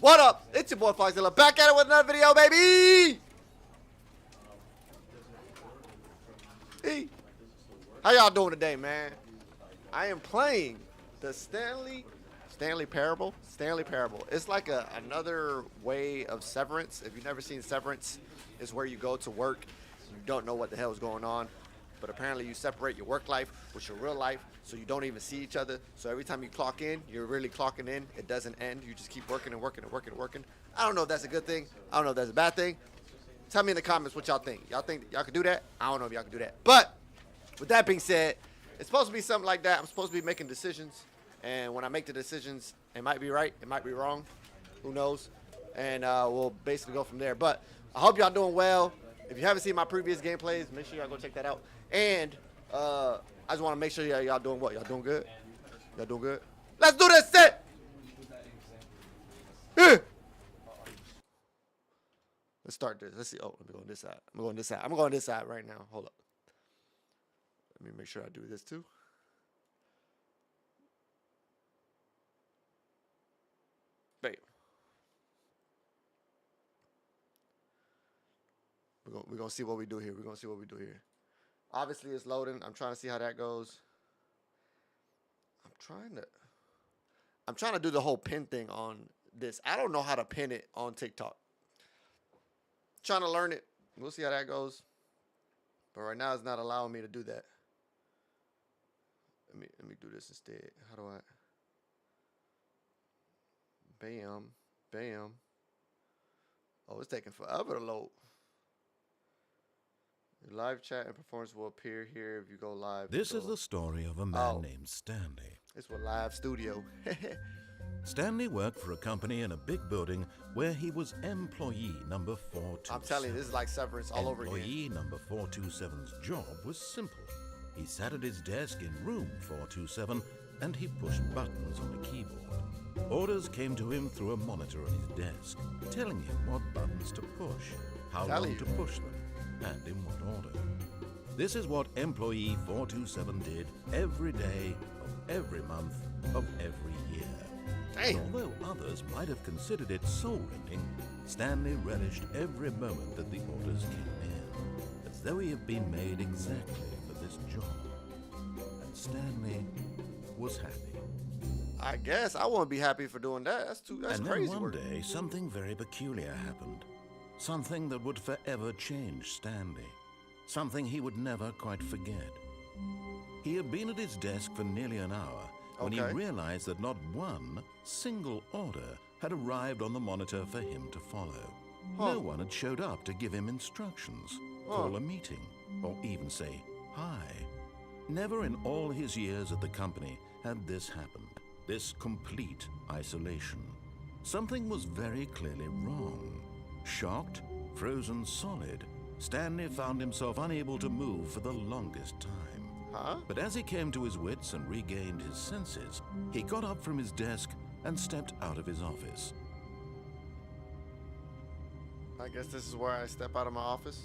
What up? It's your boy Flakzilla back at it with another video, baby. Hey. How y'all doing today, man? I am playing the 𝗙𝗪𝗏𝗏. It's like another way of Severance. If you've never seen Severance, it's where you go to work, you don't know what the hell is going on, but apparently you separate your work life with your real life, so you don't even see each other. So every time you clock in, you're really clocking in. It doesn't end. You just keep working and working and working and working. I don't know if that's a good thing. I don't know if that's a bad thing. Tell me in the comments what y'all think. Y'all think y'all can do that? I don't know if y'all can do that. But with that being said, it's supposed to be something like that. I'm supposed to be making decisions, and when I make the decisions, it might be right, it might be wrong, who knows, and we'll basically go from there. But I hope y'all doing well. If you haven't seen my previous gameplays, make sure y'all go check that out. And I just want to make sure y'all doing what? Y'all doing good? Y'all doing good? Let's do this shit! Let's start this. Let's see. Oh, let me go on this side. I'm going this side. I'm going this side right now. Hold up. Let me make sure I do this too. Bam. We're gonna see what we do here. We're gonna see what we do here. Obviously, it's loading. I'm trying to see how that goes. I'm trying to do the whole pin thing on this. I don't know how to pin it on TikTok. Trying to learn it. We'll see how that goes. But right now, it's not allowing me to do that. Let me do this instead. How do I? Bam, bam. Oh, it's taking forever to load. Your live chat and performance will appear here if you go live. This is the story of a man named Stanley. It's with live studio. Stanley worked for a company in a big building where he was employee number 427. I'm telling you, this is like Severance all over again. Employee number 427's job was simple. He sat at his desk in room 427 and he pushed buttons on the keyboard. Orders came to him through a monitor on his desk, telling him what buttons to push, how long to push them, and in what order. This is what employee 427 did every day of every month of every year. Damn. And although others might have considered it soul-rending, Stanley relished every moment that the orders came in, as though he had been made exactly for this job. And Stanley was happy. I guess I won't be happy for doing that. That's crazy. Then one day, something very peculiar happened. Something that would forever change Stanley. Something he would never quite forget. He had been at his desk for nearly an hour when he realized that not one single order had arrived on the monitor for him to follow. No one had showed up to give him instructions, call a meeting, or even say hi. Never in all his years at the company had this happened. This complete isolation. Something was very clearly wrong. Shocked, frozen solid, Stanley found himself unable to move for the longest time. But as he came to his wits and regained his senses, he got up from his desk and stepped out of his office. I guess this is where I step out of my office.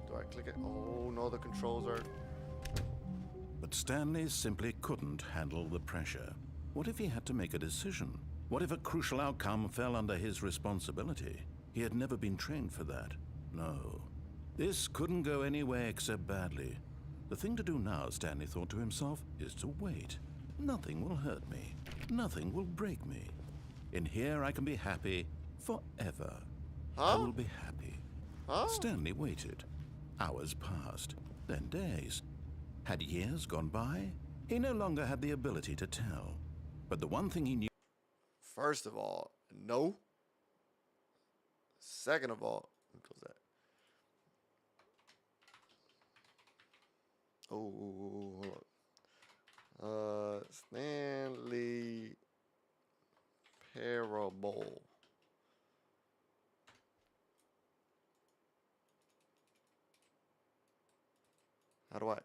Do I click it? Oh no, the controls are... But Stanley simply couldn't handle the pressure. What if he had to make a decision? What if a crucial outcome fell under his responsibility? He had never been trained for that. No. This couldn't go any way except badly. The thing to do now, Stanley thought to himself, is to wait. Nothing will hurt me. Nothing will break me. In here I can be happy forever. I will be happy. Stanley waited. Hours passed, then days. Had years gone by? He no longer had the ability to tell. But the one thing he knew... First of all, no. Second of all, let me close that. Oh, hold up. Stanley Parable. How do I?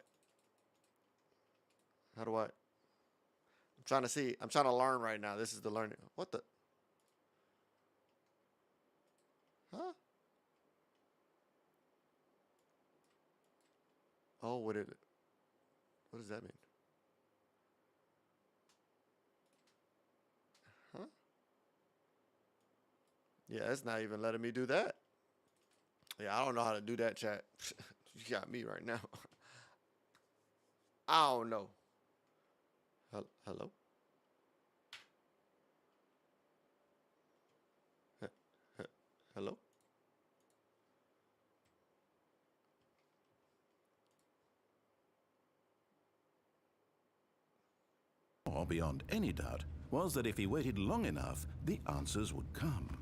I'm trying to see. I'm trying to learn right now. This is the learning. What the? Huh? Oh, what does that mean? Yeah, it's not even letting me do that. Yeah, I don't know how to do that, chat. You got me right now. I don't know. Hello? Hello? Beyond any doubt was that if he waited long enough, the answers would come.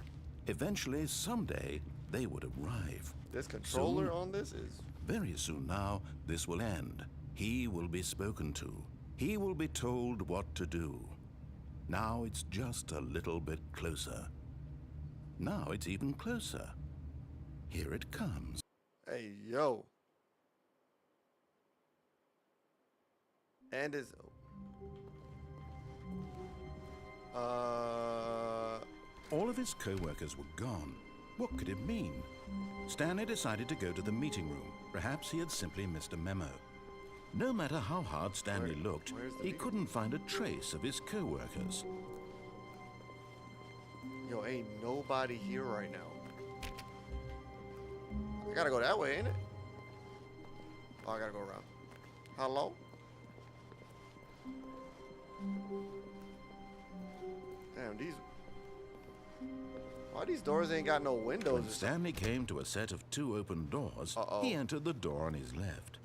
Eventually, someday, they would arrive. This controller Soon, on this is... very soon now, this will end. He will be spoken to. He will be told what to do. Now it's just a little bit closer. Now it's even closer. Here it comes. Hey, yo. And it's... All of his co-workers were gone. What could it mean? Stanley decided to go to the meeting room. Perhaps he had simply missed a memo. No matter how hard Stanley looked, he couldn't find a trace of his co-workers. Yo, ain't nobody here right now. I gotta go that way, ain't it? Oh, I gotta go around. Hello? Damn, these... Why these doors ain't got no windows? When Stanley came to a set of 2 open doors, he entered the door on his left.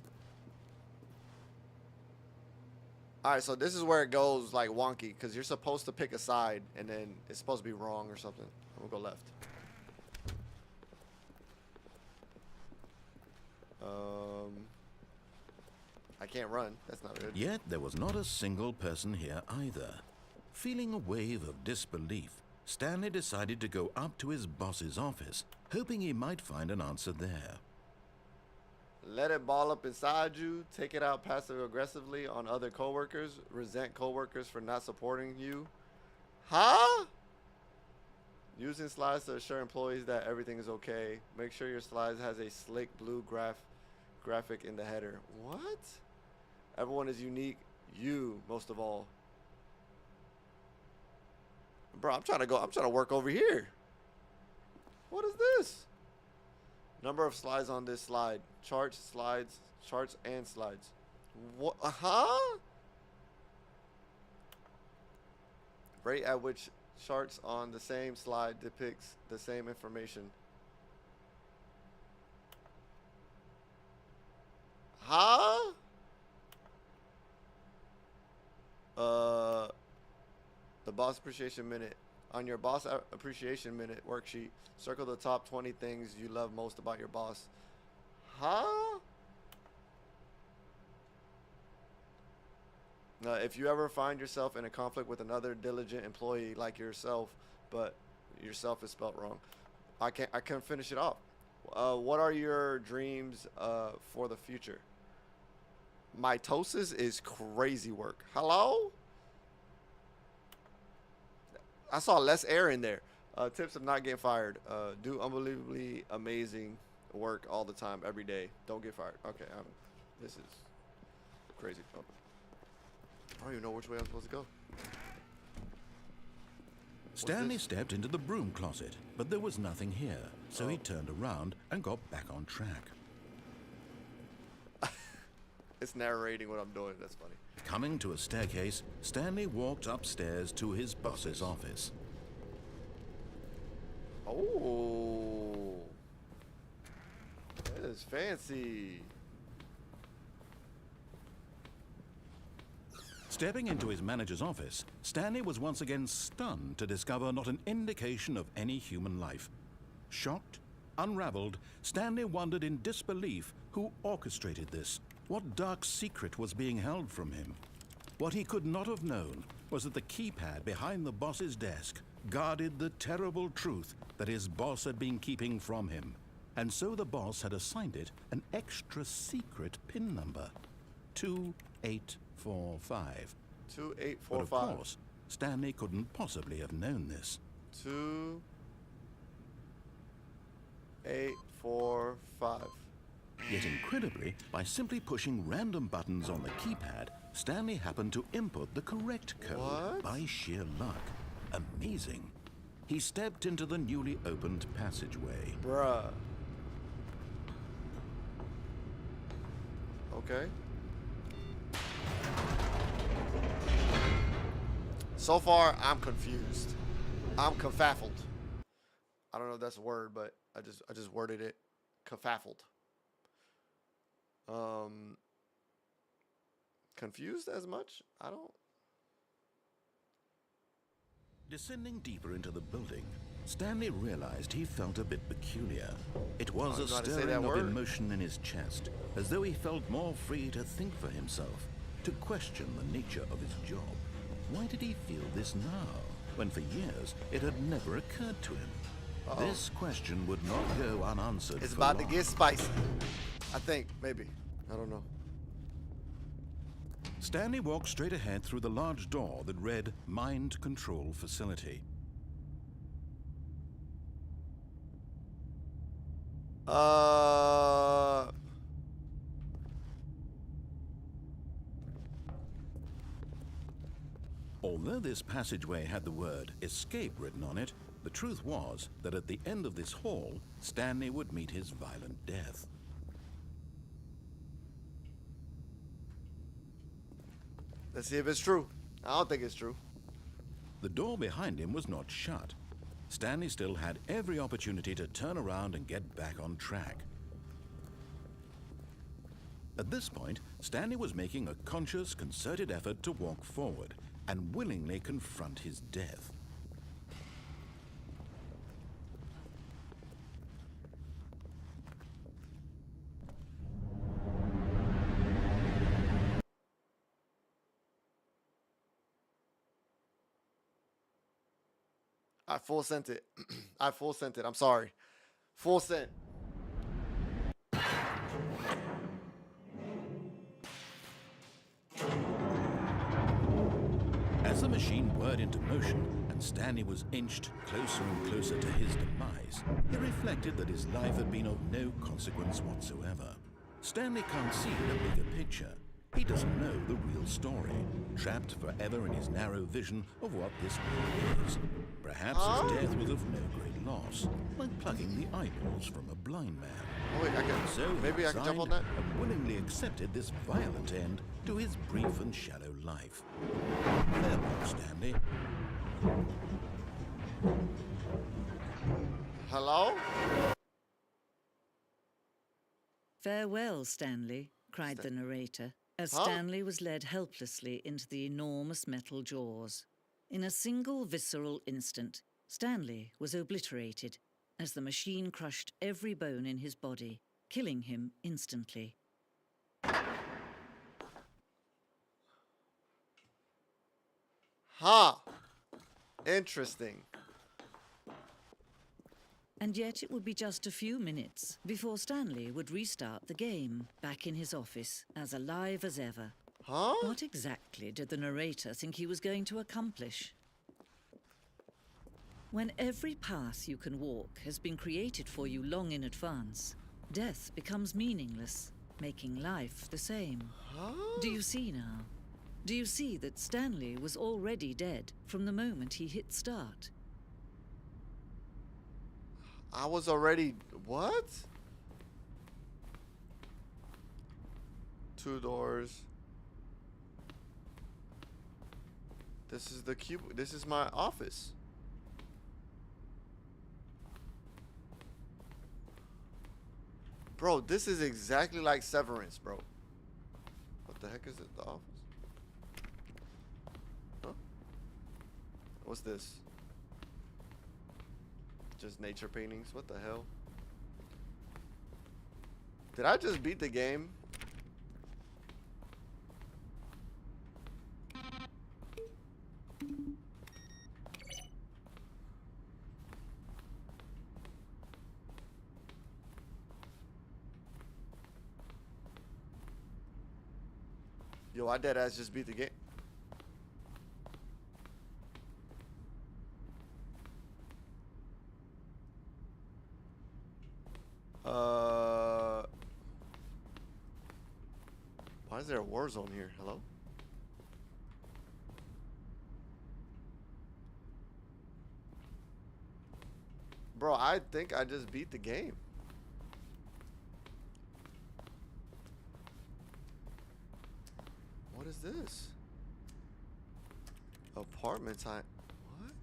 Alright, so this is where it goes like wonky, because you're supposed to pick a side, and then it's supposed to be wrong or something. I'm gonna go left. I can't run. That's not good. Yet there was not a single person here either. Feeling a wave of disbelief, Stanley decided to go up to his boss's office, hoping he might find an answer there. Let it ball up inside you. Take it out passive-aggressively on other coworkers. Resent coworkers for not supporting you. Huh? Using slides to assure employees that everything is okay. Make sure your slides has a slick blue graphic in the header. What? Everyone is unique. You, most of all. Bro, I'm trying to work over here. What is this? Number of slides on this slide. Charts, slides, charts, and slides. What? Huh? Rate at which charts on the same slide depicts the same information. Huh? The boss appreciation minute. On your boss appreciation minute worksheet, circle the top 20 things you love most about your boss. Huh? If you ever find yourself in a conflict with another diligent employee like yourself, but yourself is spelled wrong, I couldn't finish it off. What are your dreams for the future? Mitosis is crazy work. Hello? I saw less air in there. Tips of not getting fired. Do unbelievably amazing work all the time, every day. Don't get fired. Okay, this is crazy. Oh. I don't even know which way I'm supposed to go. Stanley stepped into the broom closet, but there was nothing here, so he turned around and got back on track. It's narrating what I'm doing. That's funny. Coming to a staircase, Stanley walked upstairs to his boss's office. Oh, that is fancy. Stepping into his manager's office, Stanley was once again stunned to discover not an indication of any human life. Shocked, unraveled, Stanley wondered in disbelief who orchestrated this. What dark secret was being held from him? What he could not have known was that the keypad behind the boss's desk guarded the terrible truth that his boss had been keeping from him. And so the boss had assigned it an extra secret PIN number, 2845. 2845. But of course, Stanley couldn't possibly have known this. 2845. Yet incredibly, by simply pushing random buttons on the keypad, Stanley happened to input the correct code by sheer luck. Amazing. he stepped into the newly opened passageway. Bruh. Okay. So far, I'm confused. I'm confaffled. I don't know if that's a word, but I just worded it. Confaffled. Confused as much? I don't. Descending deeper into the building, Stanley realized he felt a bit peculiar. It was a stirring of emotion in his chest, as though he felt more free to think for himself, to question the nature of his job. Why did he feel this now, when for years it had never occurred to him? This question would not go unanswered. It's about to get spicy. I think, maybe. I don't know. Stanley walked straight ahead through the large door that read Mind Control Facility. Although this passageway had the word escape written on it, the truth was that at the end of this hall, Stanley would meet his violent death. Let's see if it's true. I don't think it's true. The door behind him was not shut. Stanley still had every opportunity to turn around and get back on track. At this point, Stanley was making a conscious, concerted effort to walk forward and willingly confront his death. I full sent it. I full sent it. I'm sorry. Full sent. As the machine whirred into motion and Stanley was inched closer and closer to his demise, he reflected that his life had been of no consequence whatsoever. Stanley can't see the bigger picture. He doesn't know the real story, trapped forever in his narrow vision of what this world is. Perhaps his death was of no great loss, like plucking the eyeballs from a blind man. Oh wait, maybe I can jump on that? And willingly accepted this violent end to his brief and shallow life. Farewell, Stanley. Hello? Farewell, Stanley, cried the narrator, as Stanley was led helplessly into the enormous metal jaws. In a single visceral instant, Stanley was obliterated as the machine crushed every bone in his body, killing him instantly. Interesting. And yet it would be just a few minutes before Stanley would restart the game, back in his office, as alive as ever. What exactly did the narrator think he was going to accomplish? When every path you can walk has been created for you long in advance, death becomes meaningless, making life the same. Do you see now? Do you see that Stanley was already dead from the moment he hit start? I was already... What? 2 doors. This is the cube. This is my office. Bro, this is exactly like Severance, bro. What the heck is it? The office? Huh? What's this? Just nature paintings? What the hell? Did I just beat the game? Yo, I deadass just beat the game. Why is there a war zone here? Hello? Bro, I think I just beat the game. What is this? Apartment time. What?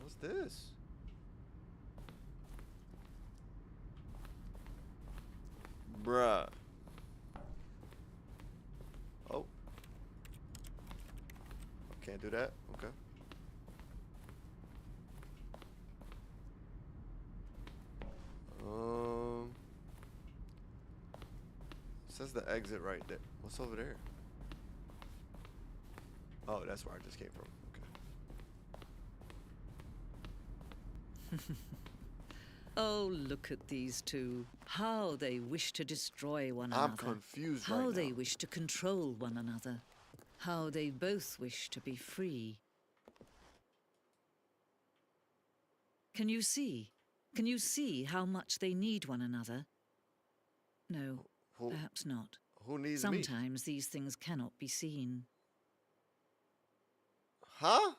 What's this? Bruh. Oh. Can't do that. Okay. Says the exit right there. What's over there? Oh, that's where I just came from. Okay. Oh, look at these two. How they wish to destroy one another. I'm confused right now. How they wish to control one another. How they both wish to be free. Can you see? Can you see how much they need one another? No, perhaps not. Who needs me? Sometimes these things cannot be seen. Huh?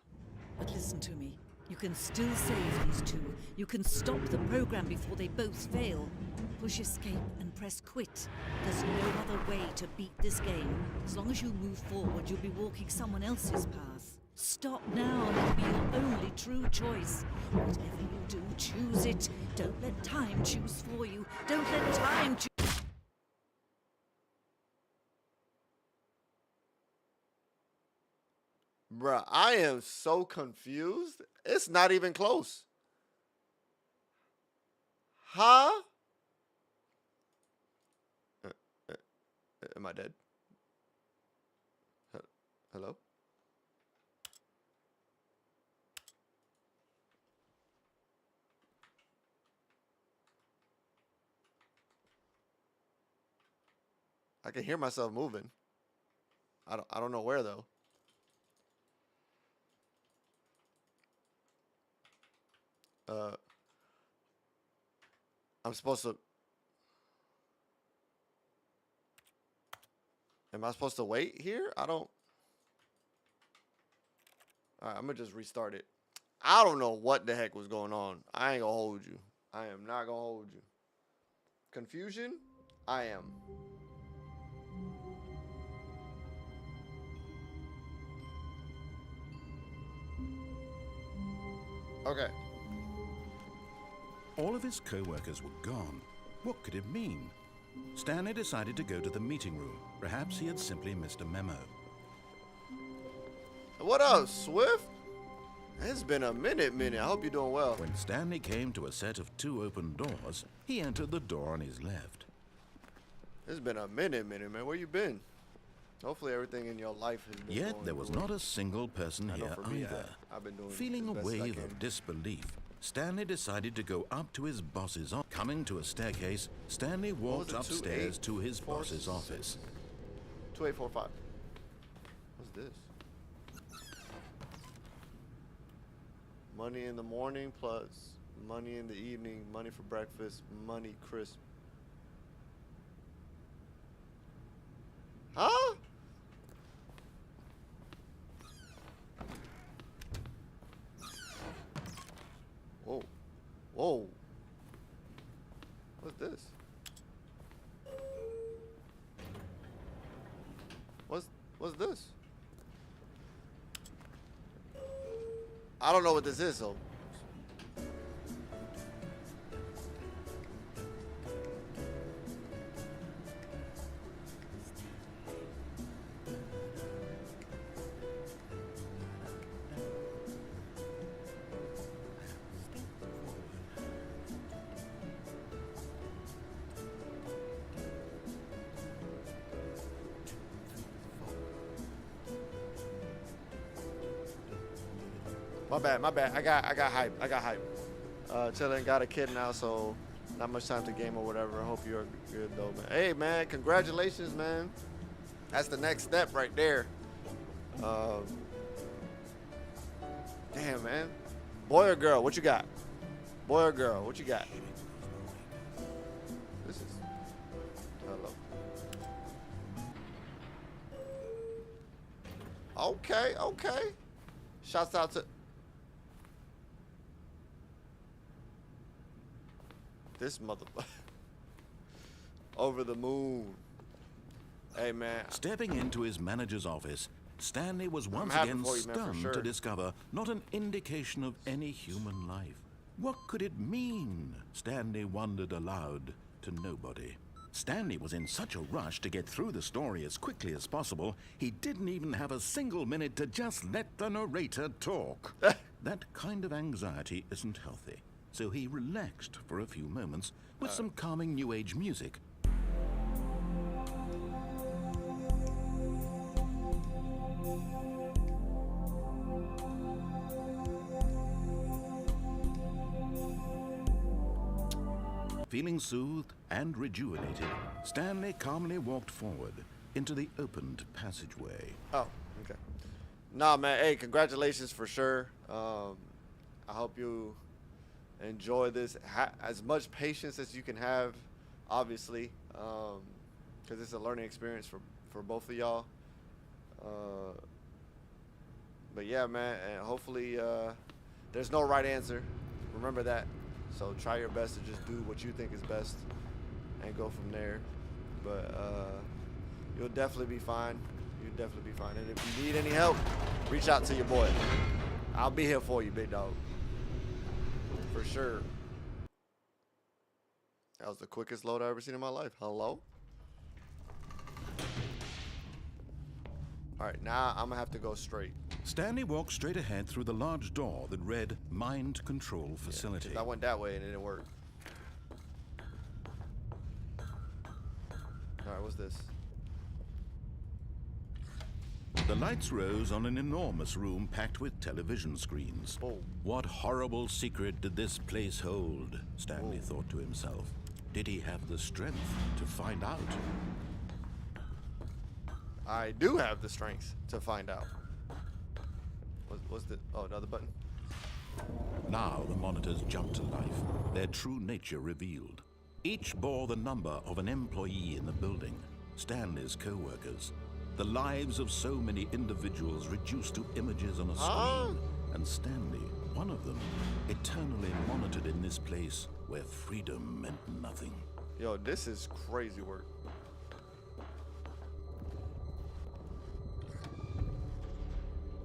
But listen to me. You can still save these two. You can stop the program before they both fail. Push escape and press quit. There's no other way to beat this game. As long as you move forward, you'll be walking someone else's path. Stop now, and it'll be your only true choice. Whatever you do, choose it. Don't let time choose for you. Don't let time choose. Bruh, I am so confused. It's not even close. Huh? Am I dead? Hello? I can hear myself moving. I don't know where though. I'm supposed to. Am I supposed to wait here? I don't. All right, I'm gonna just restart it. I don't know what the heck was going on. I ain't gonna hold you. I am not gonna hold you. Confusion? I am. Okay. All of his co-workers were gone. What could it mean? Stanley decided to go to the meeting room. Perhaps he had simply missed a memo. What up, Swift? It's been a minute. I hope you're doing well. When Stanley came to a set of 2 open doors, he entered the door on his left. It's been a minute, man. Where you been? Hopefully everything in your life has been Yet going there was good. not a single person here for me, either. I've been doing Feeling a as best as I wave can. of disbelief, Stanley decided to go up to his boss's office. Coming to a staircase, Stanley walked was it, upstairs to his 28? boss's office. 2845. What's this? Money in the morning plus money in the evening, money for breakfast, money crisp. Huh? Whoa. Whoa. What's this? What's this? I don't know what this is, so. My bad. I got hype. Chilling, got a kid now, so not much time to game or whatever. I hope you're good though, man. Hey man, congratulations, man. That's the next step right there. Damn, man. Boy or girl, what you got? Boy or girl, what you got? This is hello. Okay. Shouts out to this mother. Over the moon. Hey, man. Stepping into his manager's office, Stanley was once happy again for you, man, for stunned sure. to discover not an indication of any human life. What could it mean? Stanley wondered aloud to nobody. Stanley was in such a rush to get through the story as quickly as possible, he didn't even have a single minute to just let the narrator talk. That kind of anxiety isn't healthy, so he relaxed for a few moments with some calming New Age music. Feeling soothed and rejuvenated, Stanley calmly walked forward into the opened passageway. Oh, okay. Nah, man. Hey, congratulations for sure. I hope you enjoy this. As much patience as you can have, obviously, because it's a learning experience for both of y'all. But yeah, man, and hopefully there's no right answer. Remember that. So try your best to just do what you think is best and go from there. But you'll definitely be fine. You'll definitely be fine. And if you need any help, reach out to your boy. I'll be here for you, big dog. For sure. That was the quickest load I've ever seen in my life. Hello? All right, now I'm gonna have to go straight. Stanley walked straight ahead through the large door that read Mind Control Facility. I went that way and it didn't work. All right, what's this? The lights rose on an enormous room packed with television screens. Oh. What horrible secret did this place hold? Stanley thought to himself. Did he have the strength to find out? I do have the strength to find out. What's the... Oh, another button. Now the monitors jumped to life, their true nature revealed. Each bore the number of an employee in the building, Stanley's co-workers. The lives of so many individuals reduced to images on a screen. And Stanley, one of them, eternally monitored in this place where freedom meant nothing. Yo, this is crazy work.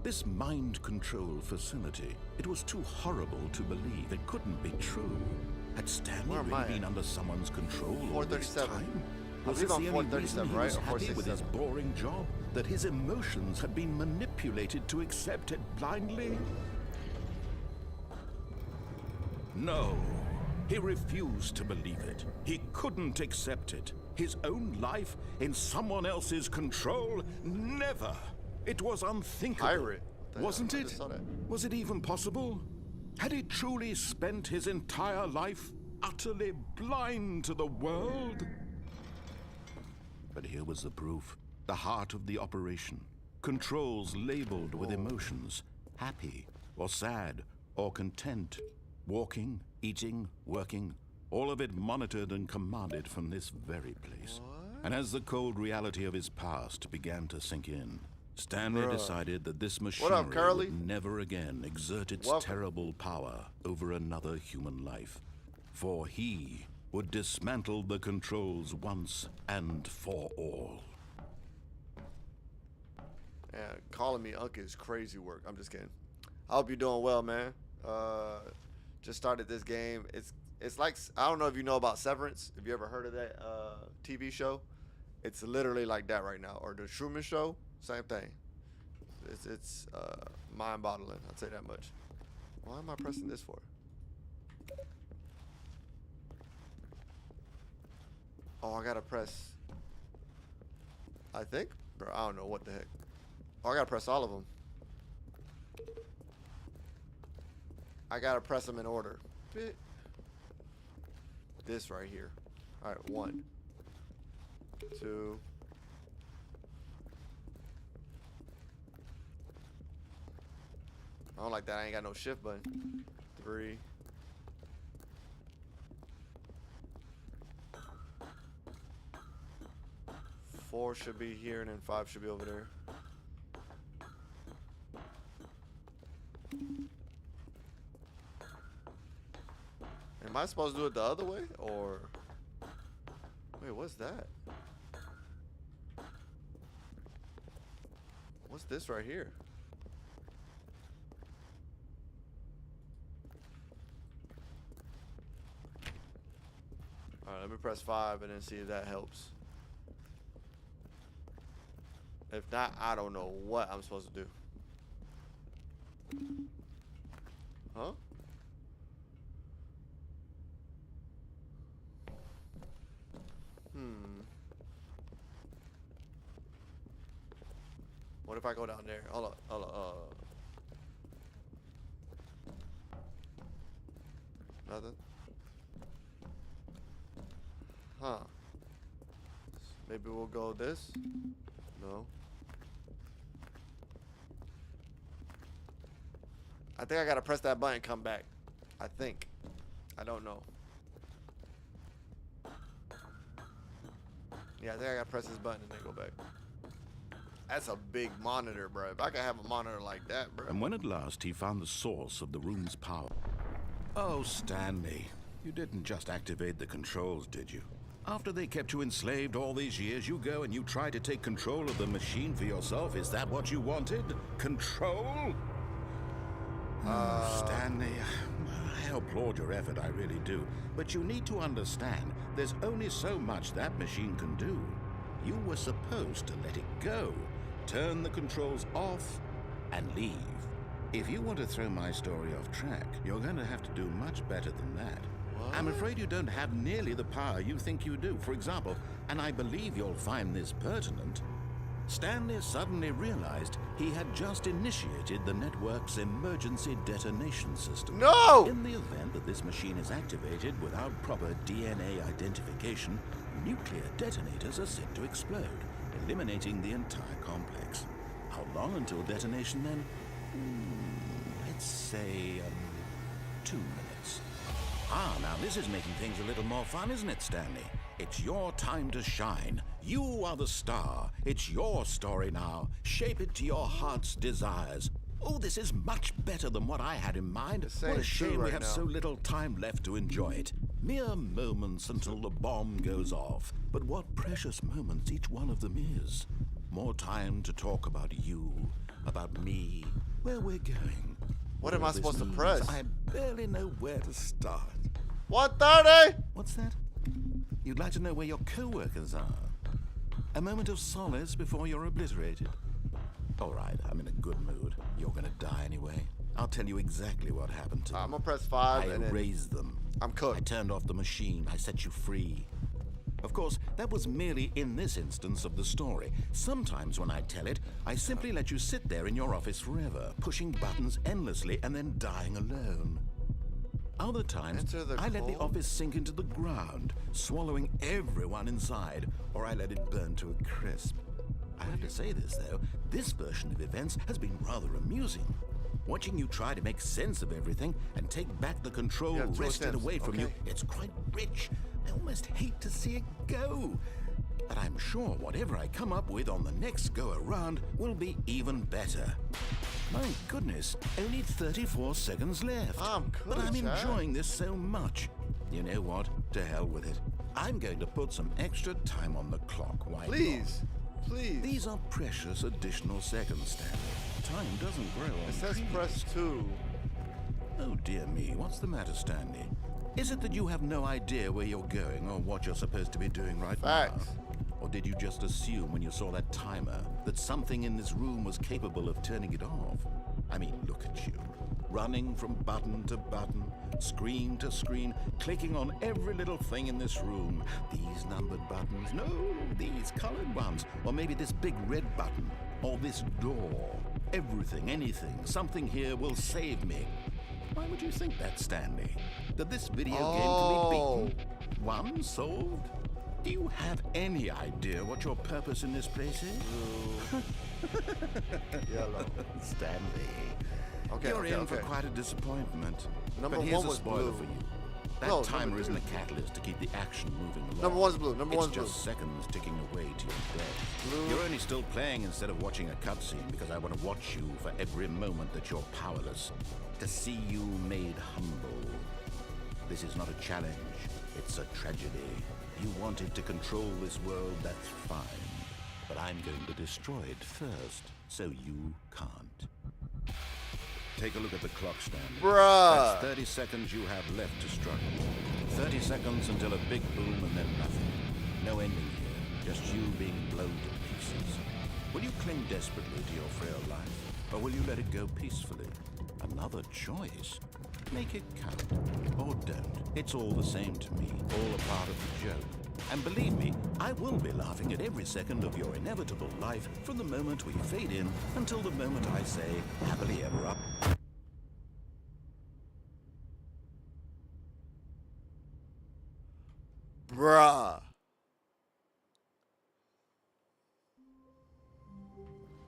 This mind control facility, it was too horrible to believe. It couldn't be true. Had Stanley Where am I really been at? under someone's control all this 437. time? I Was believe this I'm the only reason 437, he right? was Or happy with his 467? boring job? That his emotions had been manipulated to accept it blindly? No, he refused to believe it. He couldn't accept it. His own life in someone else's control? Never. It was unthinkable. Pirate. Wasn't I it? just saw that. Was it even possible? Had he truly spent his entire life utterly blind to the world? But here was the proof. The heart of the operation. Controls labeled with emotions. Happy, or sad, or content. Walking, eating, working. All of it monitored and commanded from this very place. And as the cold reality of his past began to sink in, Stanley decided that this machinery Curly? would never again exert its terrible power over another human life. For he would dismantle the controls once and for all. Yeah, calling me 𝚙𝐸 is crazy work. I'm just kidding. I hope you're doing well, man. Just started this game. It's like, I don't know if you know about Severance. Have you ever heard of that TV show? It's literally like that right now. Or the Truman Show, same thing. It's mind-boggling. I'll tell you that much. Why am I pressing this for? Oh, I gotta press. I think, bro. I don't know what the heck. Oh, I gotta press all of them. I gotta press them in order. This right here. All right, 1, 2. I don't like that. I ain't got no shift button. 3. 4 should be here, and then 5 should be over there. I supposed to do it the other way? Or... Wait, what's that? What's this right here? Alright, let me press 5 and then see if that helps. If not, I don't know what I'm supposed to do. Huh? What if I go down there? Hold up, hold up. Nothing? Huh. Maybe we'll go this? No. I think I gotta press that button and come back. I think. I don't know. Yeah, I think I gotta press this button and then go back. That's a big monitor, bro. If I could have a monitor like that, bro. And when at last he found the source of the room's power... Oh, Stanley, you didn't just activate the controls, did you? After they kept you enslaved all these years, you go and you try to take control of the machine for yourself? Is that what you wanted? Control? Stanley, I applaud your effort, I really do. But you need to understand, there's only so much that machine can do. You were supposed to let it go, turn the controls off, and leave. If you want to throw my story off track, you're going to have to do much better than that. What? I'm afraid you don't have nearly the power you think you do. For example, and I believe you'll find this pertinent, Stanley suddenly realized he had just initiated the network's emergency detonation system. No! In the event that this machine is activated without proper DNA identification, nuclear detonators are set to explode, eliminating the entire complex. How long until detonation then? Let's say 2 minutes. Now this is making things a little more fun, isn't it, Stanley? It's your time to shine. You are the star. It's your story now. Shape it to your heart's desires. Oh, this is much better than what I had in mind. What a shame we have so little time left to enjoy it. Mere moments until the bomb goes off. But what precious moments each one of them is. More time to talk about you, about me, where we're going. What am I supposed to press? I barely know where to start. 130! What's that? You'd like to know where your co-workers are? A moment of solace before you're obliterated? All right, I'm in a good mood. You're gonna die anyway. I'll tell you exactly what happened to them. I'm gonna press 5 and I erased them. I'm cooked. I turned off the machine. I set you free. Of course, that was merely in this instance of the story. Sometimes when I tell it, I simply let you sit there in your office forever, pushing buttons endlessly and then dying alone. Other times, I let the office sink into the ground, swallowing everyone inside, or I let it burn to a crisp. I have to say this, though, this version of events has been rather amusing. Watching you try to make sense of everything and take back the control wrested away from you, it's quite rich. I almost hate to see it go. But I'm sure whatever I come up with on the next go-around will be even better. My goodness, only 34 seconds left. But I'm enjoying this so much. You know what? To hell with it. I'm going to put some extra time on the clock. Why not? Please. These are precious additional seconds, Stanley. Time doesn't grow on trees. It says press 2. Oh dear me, what's the matter, Stanley? Is it that you have no idea where you're going or what you're supposed to be doing right now? Or did you just assume when you saw that timer that something in this room was capable of turning it off? I mean, look at you. Running from button to button, screen to screen, clicking on every little thing in this room. These numbered buttons, no, these colored ones. Or maybe this big red button, or this door. Everything, anything, something here will save me. Why would you think that, Stanley? That this video game can be beaten? One solved? Do you have any idea what your purpose in this place is? Yellow. Stanley. You're in for quite a disappointment. But here's a spoiler for you. That timer isn't a catalyst to keep the action moving along. Number one's blue. Number one's blue. It's just seconds ticking away to your death. Blue. You're only still playing instead of watching a cutscene because I want to watch you for every moment that you're powerless. To see you made humble. This is not a challenge. It's a tragedy. You wanted to control this world, that's fine. But I'm going to destroy it first, so you can't. Take a look at the clock, Stanley. Bruh. That's 30 seconds you have left to struggle. 30 seconds until a big boom and then nothing. No ending here, just you being blown to pieces. Will you cling desperately to your frail life, or will you let it go peacefully? Another choice. Make it count, or don't. It's all the same to me, all a part of the joke. And believe me, I will be laughing at every second of your inevitable life from the moment we fade in until the moment I say, happily ever up. Bruh.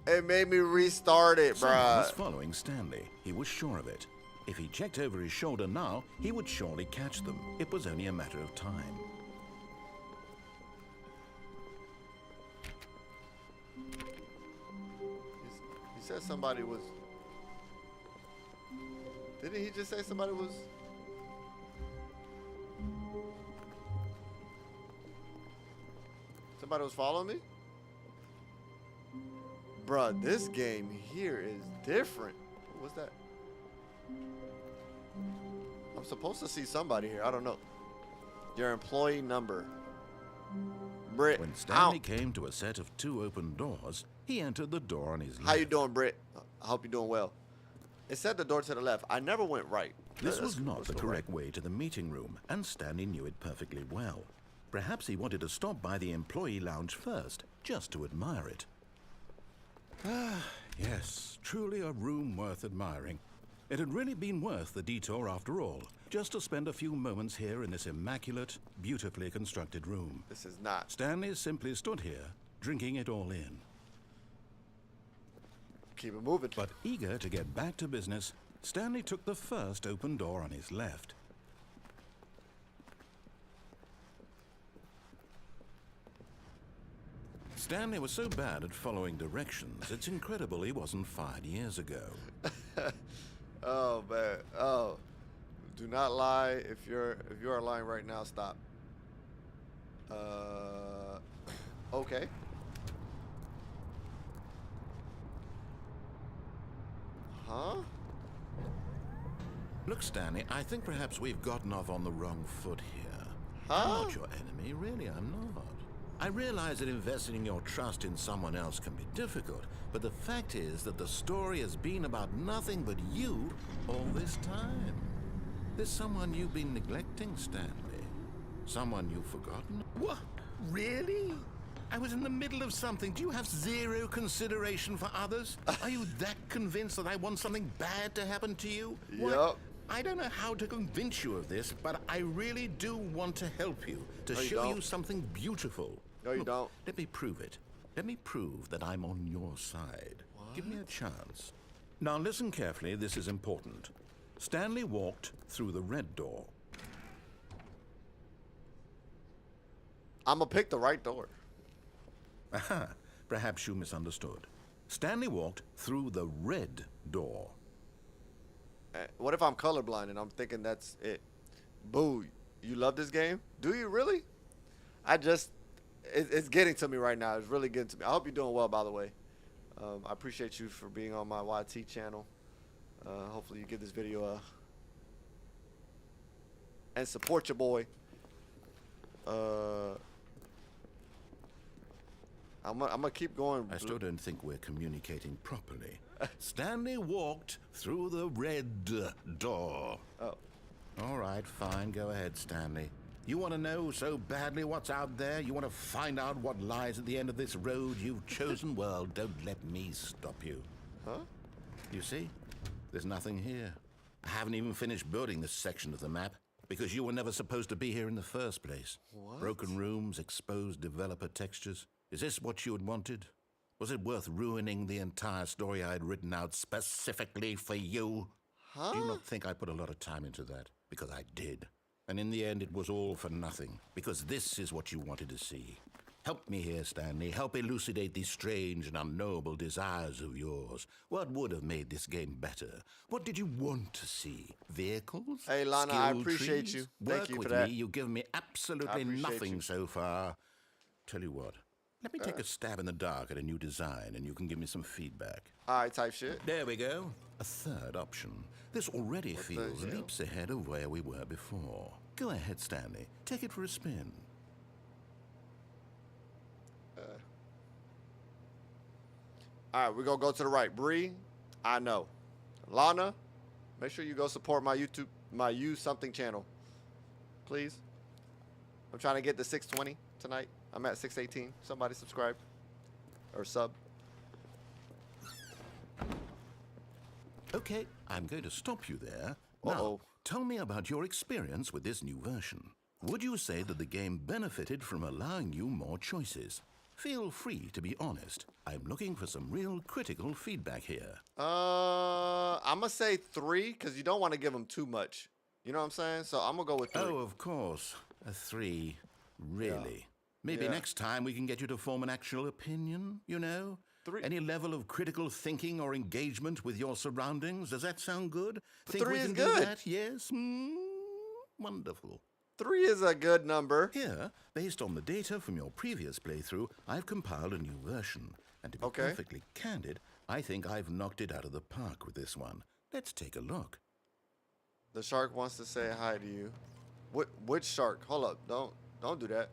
It made me restart it, Someone was bruh. following Stanley. He was sure of it. If he checked over his shoulder now, he would surely catch them. It was only a matter of time. He said somebody was... Didn't he just say somebody was... Somebody was following me? Bruh, this game here is different. What's that? I'm supposed to see somebody here. I don't know. Your employee number. Britt, When Stanley came to a set of 2 open doors, he entered the door on his left. how you doing, Britt? I hope you're doing well. It said the door to the left. I never went right. This was Let's not the go correct way to the meeting room, and Stanley knew it perfectly well. Perhaps he wanted to stop by the employee lounge first, just to admire it. Ah, yes, truly a room worth admiring. It had really been worth the detour after all, just to spend a few moments here in this immaculate, beautifully constructed room. This is not. Stanley simply stood here, drinking it all in. Keep it moving. But eager to get back to business, Stanley took the first open door on his left. Stanley was so bad at following directions, it's incredible he wasn't fired years ago. Oh man. Oh. Do not lie. If you are lying right now, stop. Okay. Huh? Look, Stanley, I think perhaps we've gotten off on the wrong foot here. Huh? I'm not your enemy, really, I'm not. I realize that investing your trust in someone else can be difficult, but the fact is that the story has been about nothing but you all this time. There's someone you've been neglecting, Stanley. Someone you've forgotten. What? Really? I was in the middle of something. Do you have zero consideration for others? Are you that convinced that I want something bad to happen to you? What? Yup. I don't know how to convince you of this, but I really do want to help you, to No, you show don't. you something beautiful. No, you Look, don't. Let me prove it. Let me prove that I'm on your side. Give me a chance. Now listen carefully, this is important. Stanley walked through the red door. I'm gonna pick the right door. Aha, perhaps you misunderstood. Stanley walked through the red door. What if I'm colorblind and I'm thinking that's it? Boo, you love this game? Do you really? It's getting to me right now. It's really getting to me. I hope you're doing well, by the way. I appreciate you for being on my YT channel. Hopefully you give this video a... And support your boy. I'm gonna keep going. I still don't think we're communicating properly. Stanley walked through the red door. Oh. All right, fine. Go ahead, Stanley. You want to know so badly what's out there? You want to find out what lies at the end of this road you've chosen? Well, don't let me stop you. Huh? You see? There's nothing here. I haven't even finished building this section of the map because you were never supposed to be here in the first place. What? Broken rooms, exposed developer textures. Is this what you had wanted? Was it worth ruining the entire story I had written out specifically for you? Huh? Do you not think I put a lot of time into that? Because I did. And in the end, it was all for nothing. Because this is what you wanted to see. Help me here, Stanley. Help elucidate these strange and unknowable desires of yours. What would have made this game better? What did you want to see? Vehicles? Hey, Lana, I Skilled appreciate trees? you. Work Thank you with for that. me. You've given me absolutely appreciate nothing you. so far. Tell you what. Let me take a stab in the dark at a new design, and you can give me some feedback. All right, type shit. There we go. A third option. This already feels leaps ahead of where we were before. Go ahead, Stanley. Take it for a spin. All right, we're going to go to the right. Bree, I know. Lana, make sure you go support my YouTube, my You Something channel. Please. I'm trying to get to 620 tonight. I'm at 618. Somebody subscribe. Or sub. Okay, I'm going to stop you there. Now, Uh-oh. tell me about your experience with this new version. Would you say that the game benefited from allowing you more choices? Feel free to be honest. I'm looking for some real critical feedback here. I'm going to say 3 because you don't want to give them too much. You know what I'm saying? So I'm going to go with 3. Oh, of course. A 3. Really? Yeah. Maybe Yeah. next time we can get you to form an actual opinion, you know? 3. Any level of critical thinking or engagement with your surroundings? Does that sound good? Think 3 we is can good. do that? Yes? Wonderful. 3 is a good number. Here, based on the data from your previous playthrough, I've compiled a new version. And to be Okay. perfectly candid, I think I've knocked it out of the park with this one. Let's take a look. The shark wants to say hi to you. Which shark? Hold up. Don't do that.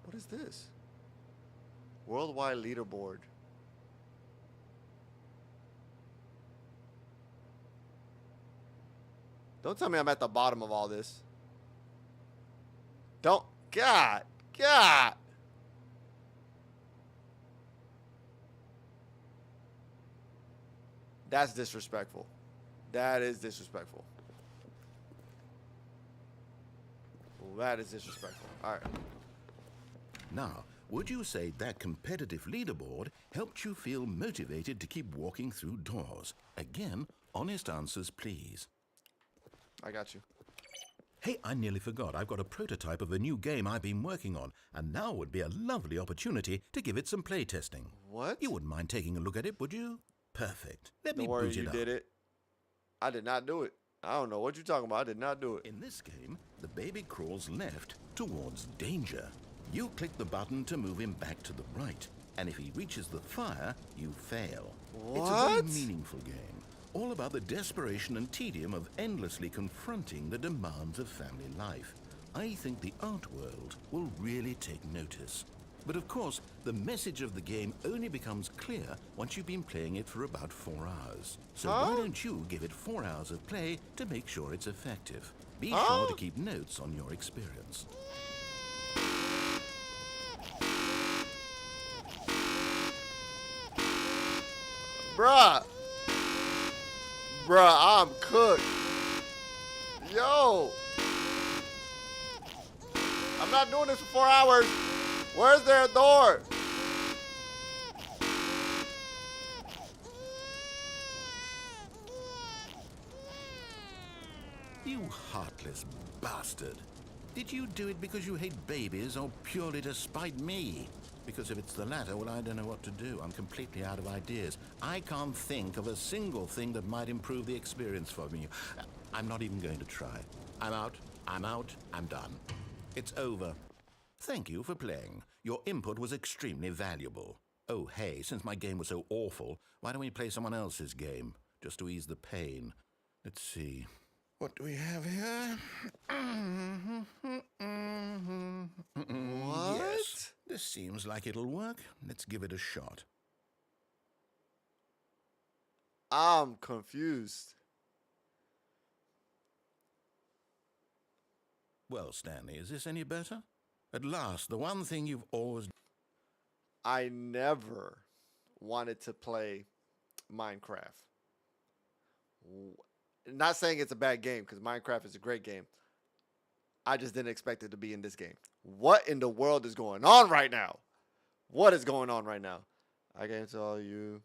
What is this? Worldwide leaderboard. Don't tell me I'm at the bottom of all this. Don't. God. That's disrespectful. That is disrespectful. That is disrespectful. All right. Now, would you say that competitive leaderboard helped you feel motivated to keep walking through doors? Again, honest answers, please. I got you. Hey, I nearly forgot. I've got a prototype of a new game I've been working on, and now would be a lovely opportunity to give it some playtesting. What? You wouldn't mind taking a look at it, would you? Perfect. Let me Don't worry, boot it you up. did it. I did not do it. I don't know what you're talking about. I did not do it. In this game, the baby crawls left towards danger. You click the button to move him back to the right, and if he reaches the fire, you fail. It's a very What? meaningful game, all about the desperation and tedium of endlessly confronting the demands of family life. I think the art world will really take notice. But of course, the message of the game only becomes clear once you've been playing it for about 4 hours. So why don't you give it 4 hours of play to make sure it's effective? Be sure to keep notes on your experience. Bruh, I'm cooked. Yo. I'm not doing this for 4 hours. Where's their door? You heartless bastard. Did you do it because you hate babies or purely to spite me? Because if it's the latter, well, I don't know what to do. I'm completely out of ideas. I can't think of a single thing that might improve the experience for me. I'm not even going to try. I'm out, I'm done. It's over. Thank you for playing. Your input was extremely valuable. Oh, hey, since my game was so awful, why don't we play someone else's game, just to ease the pain? Let's see. What do we have here? What? Yes, this seems like it'll work. Let's give it a shot. I'm confused. Well, Stanley, is this any better? At last, the one thing you've always... I never wanted to play Minecraft. Not saying it's a bad game, because Minecraft is a great game. I just didn't expect it to be in this game. What in the world is going on right now? What is going on right now? I came to tell you.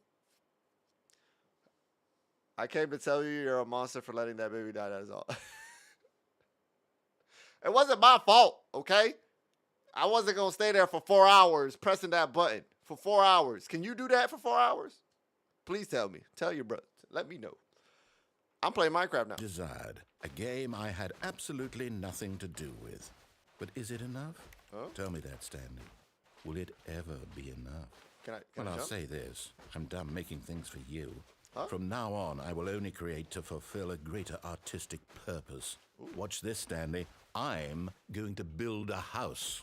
I came to tell you you're a monster for letting that baby die. That is all. It wasn't my fault, okay? I wasn't gonna stay there for 4 hours pressing that button for 4 hours. Can you do that for 4 hours? Please tell me. Tell your brother. Let me know. I'm playing Minecraft now. Desired, a game I had absolutely nothing to do with. But is it enough? Huh? Tell me that, Stanley. Will it ever be enough? Can Well, I I'll jump? say this. I'm done making things for you. Huh? From now on, I will only create to fulfill a greater artistic purpose. Ooh. Watch this, Stanley. I'm going to build a house.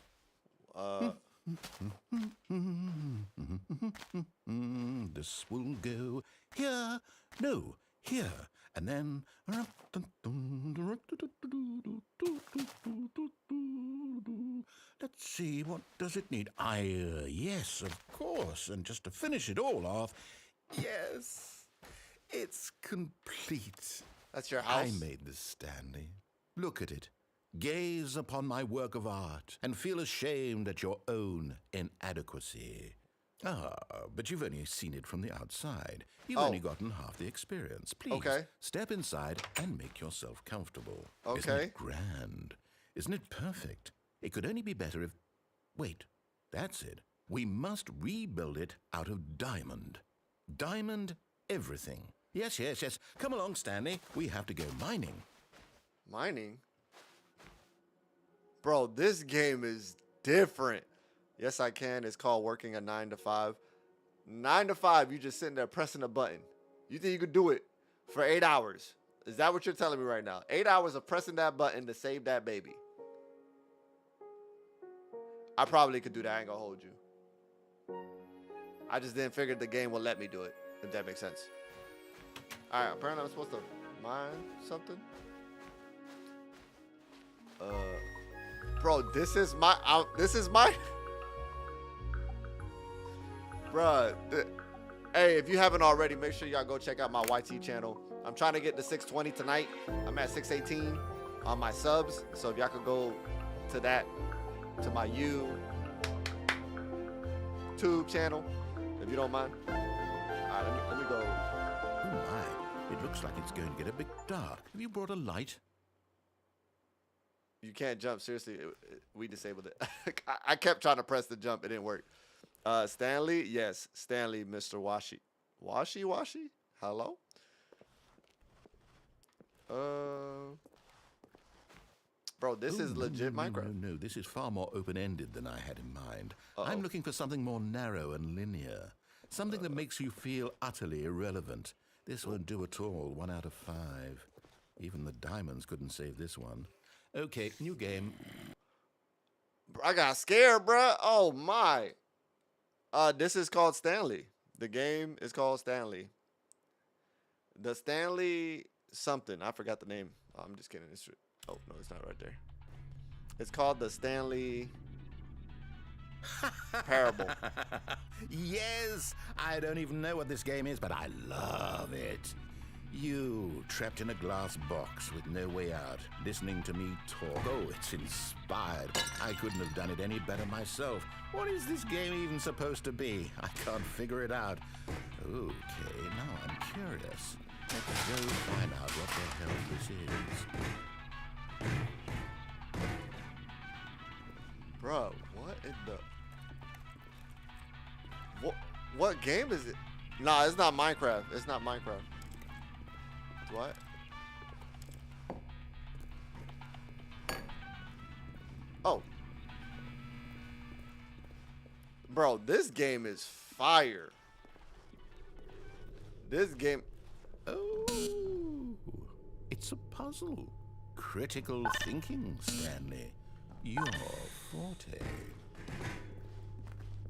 This will go here. No, here. And then... Let's see, what does it need? Yes, of course. And just to finish it all off, yes, it's complete. That's your house? I made this, Stanley. Look at it. Gaze upon my work of art and feel ashamed at your own inadequacy. Ah, but you've only seen it from the outside. You've only gotten half the experience. Please, step inside and make yourself comfortable. Isn't it grand? Isn't it perfect? It could only be better if... Wait, that's it. We must rebuild it out of diamond. Diamond everything. Yes, yes, yes. Come along, Stanley. We have to go mining. Mining? Bro, this game is different. Yes, I can. It's called working a 9 to 5. 9 to 5, you just sitting there pressing a button. You think you could do it for 8 hours? Is that what you're telling me right now? 8 hours of pressing that button to save that baby. I probably could do that. I ain't gonna hold you. I just didn't figure the game would let me do it, if that makes sense. All right, apparently I'm supposed to mine something. Bro, this is my, bruh. Hey, if you haven't already, make sure y'all go check out my YT channel. I'm trying to get to 620 tonight. I'm at 618 on my subs. So if y'all could go to that, to my YouTube channel, if you don't mind. All right, let me go. Oh my, it looks like it's going to get a bit dark. Have you brought a light? You can't jump. Seriously, we disabled it. I kept trying to press the jump. It didn't work. Stanley? Yes, Stanley, Mr. Washi. Washi? Hello? Bro, this is legit Minecraft. No, this is far more open-ended than I had in mind. Uh-oh. I'm looking for something more narrow and linear. Something that makes you feel utterly irrelevant. This won't do at all. 1 out of 5. Even the diamonds couldn't save this one. Okay, new game. I got scared, bruh. Oh, my. This is called Stanley. The game is called Stanley. The Stanley something. I forgot the name. Oh, I'm just kidding. Oh, no, it's not right there. It's called the Stanley Parable. Yes! I don't even know what this game is, but I love it. You, trapped in a glass box with no way out, listening to me talk. Oh, it's inspired. I couldn't have done it any better myself. What is this game even supposed to be? I can't figure it out. Okay, now I'm curious. Let's go find out what the hell this is. Bro, what in the... What game is it? Nah, it's not Minecraft. It's not Minecraft. What? Oh. Bro, this game is fire. This game... Oh, it's a puzzle. Critical thinking, Stanley. Your forte.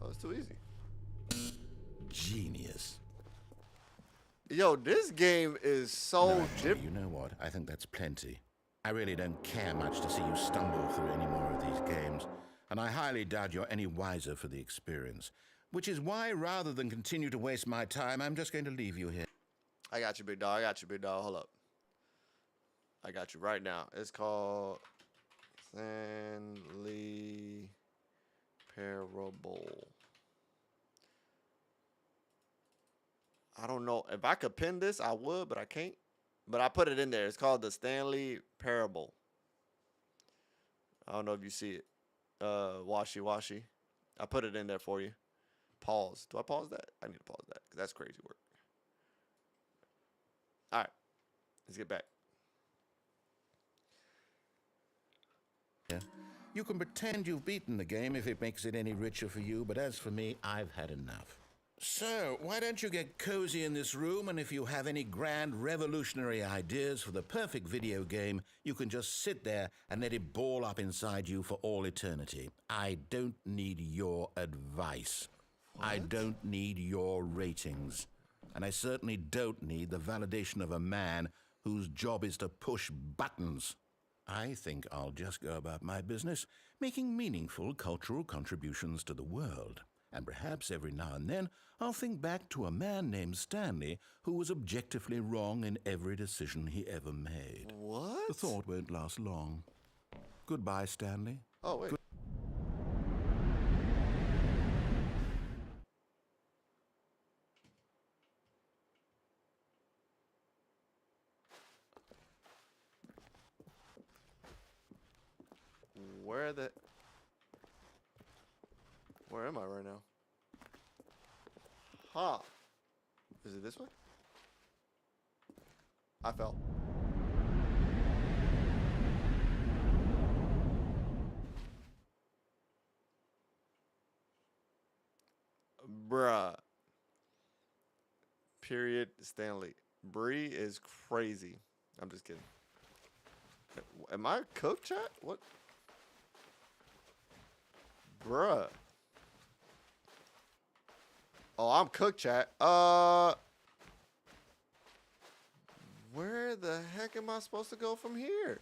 Oh, it's too easy. Genius. Yo, this game is so No, different. you know what? I think that's plenty. I really don't care much to see you stumble through any more of these games, and I highly doubt you're any wiser for the experience, which is why, rather than continue to waste my time, I'm just going to leave you here. I got you, big dog. I got you, big dog. Hold up. I got you right now. It's called Stanley Parable. I don't know. If I could pin this, I would, but I can't. But I put it in there. It's called the Stanley Parable. I don't know if you see it. 𝗙𝐷𝐬𝐭𝐚𝐠𝐫𝐚𝐦. I put it in there for you. Pause. Do I pause that? I need to pause that because that's crazy work. All right. Let's get back. Yeah. You can pretend you've beaten the game if it makes it any richer for you, but as for me, I've had enough. So, why don't you get cozy in this room, and if you have any grand revolutionary ideas for the perfect video game, you can just sit there and let it ball up inside you for all eternity. I don't need your advice. What? I don't need your ratings. And I certainly don't need the validation of a man whose job is to push buttons. I think I'll just go about my business, making meaningful cultural contributions to the world. And perhaps every now and then I'll think back to a man named Stanley who was objectively wrong in every decision he ever made. What? The thought won't last long. Goodbye, Stanley. Oh, wait. Where am I right now? Huh. Is it this way? I fell. Bruh. Period. Stanley. Bree is crazy. I'm just kidding. Am I cooked, chat? What? Bruh. Oh, I'm cooked, chat. Where the heck am I supposed to go from here?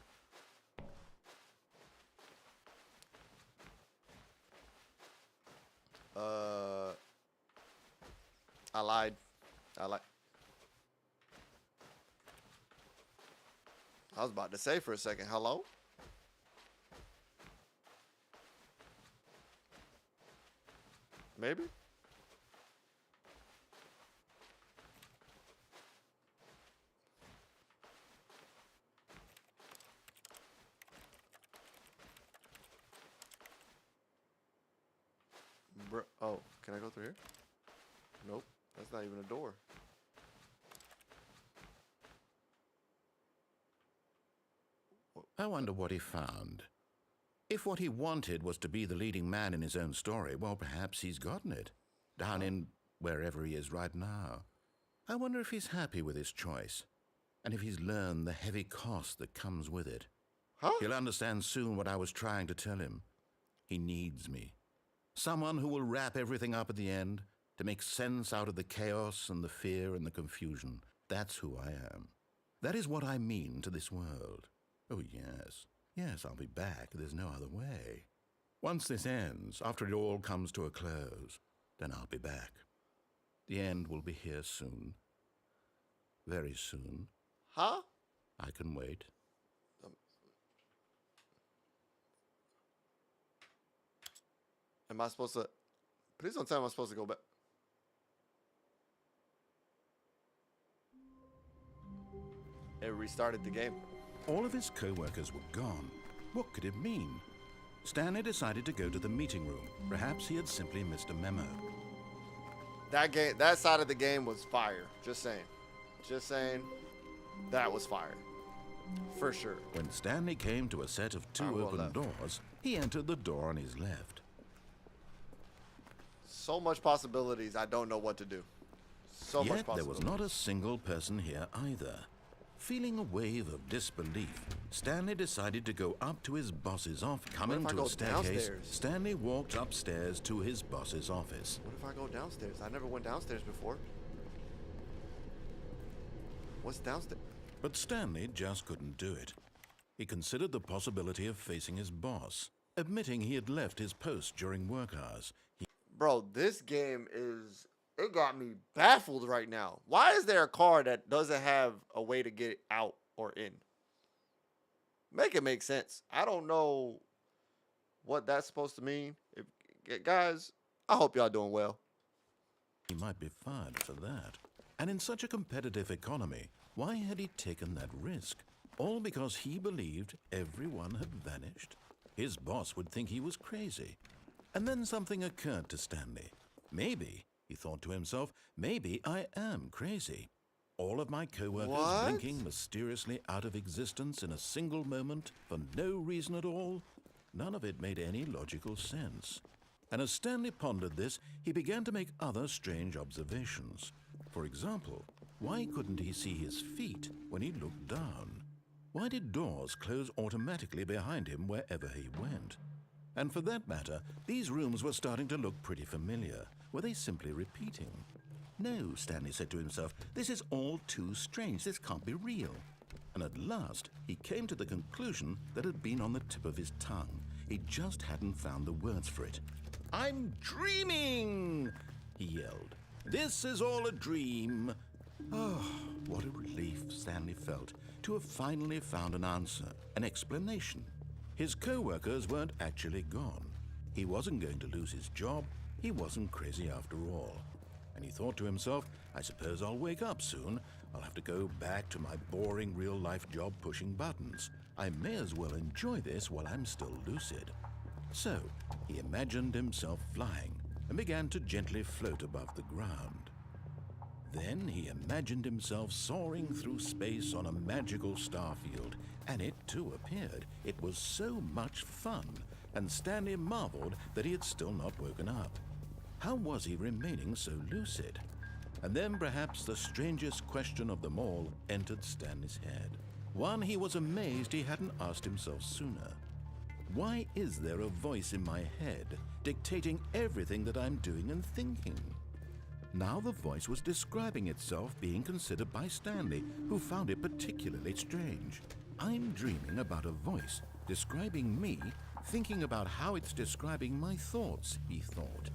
I lied. I was about to say for a second, hello? Maybe? Oh, can I go through here? Nope, that's not even a door. I wonder what he found. If what he wanted was to be the leading man in his own story, well, perhaps he's gotten it. Down in wherever he is right now. I wonder if he's happy with his choice. And if he's learned the heavy cost that comes with it. Huh? He'll understand soon what I was trying to tell him. He needs me. Someone who will wrap everything up at the end to make sense out of the chaos and the fear and the confusion. That's who I am. That is what I mean to this world. Oh, yes. Yes, I'll be back. There's no other way. Once this ends, after it all comes to a close, then I'll be back. The end will be here soon. Very soon. Huh? I can wait. Am I supposed to... Please don't tell me I'm supposed to go back. It restarted the game. All of his co-workers were gone. What could it mean? Stanley decided to go to the meeting room. Perhaps he had simply missed a memo. That side of the game was fire. Just saying. Just saying. That was fire. For sure. When Stanley came to a set of two open doors, he entered the door on his left. So much possibilities, I don't know what to do. So much Yet possibilities. there was not a single person here either. Feeling a wave of disbelief, Stanley decided to go up to his boss's office. Coming to a staircase, downstairs? Stanley walked upstairs to his boss's office. What if I go downstairs? I never went downstairs before. What's downstairs? But Stanley just couldn't do it. He considered the possibility of facing his boss, admitting he had left his post during work hours. Bro, this game is... It got me baffled right now. Why is there a car that doesn't have a way to get out or in? Make it make sense. I don't know what that's supposed to mean. Guys, I hope y'all doing well. He might be fired for that. And in such a competitive economy, why had he taken that risk? All because he believed everyone had vanished? His boss would think he was crazy. And then something occurred to Stanley. Maybe, he thought to himself, maybe I am crazy. All of my co-workers blinking mysteriously out of existence in a single moment for no reason at all. None of it made any logical sense. And as Stanley pondered this, he began to make other strange observations. For example, why couldn't he see his feet when he looked down? Why did doors close automatically behind him wherever he went? And for that matter, these rooms were starting to look pretty familiar. Were they simply repeating? No, Stanley said to himself, this is all too strange. This can't be real. And at last, he came to the conclusion that had been on the tip of his tongue. He just hadn't found the words for it. I'm dreaming, he yelled. This is all a dream. Oh, what a relief Stanley felt to have finally found an answer, an explanation. His co-workers weren't actually gone. He wasn't going to lose his job. He wasn't crazy after all. And he thought to himself, I suppose I'll wake up soon. I'll have to go back to my boring real-life job pushing buttons. I may as well enjoy this while I'm still lucid. So, he imagined himself flying and began to gently float above the ground. Then he imagined himself soaring through space on a magical star field, and it too appeared. It was so much fun, and Stanley marveled that he had still not woken up. How was he remaining so lucid? And then perhaps the strangest question of them all entered Stanley's head. One he was amazed he hadn't asked himself sooner. Why is there a voice in my head dictating everything that I'm doing and thinking? Now the voice was describing itself being considered by Stanley, who found it particularly strange. I'm dreaming about a voice describing me, thinking about how it's describing my thoughts, he thought.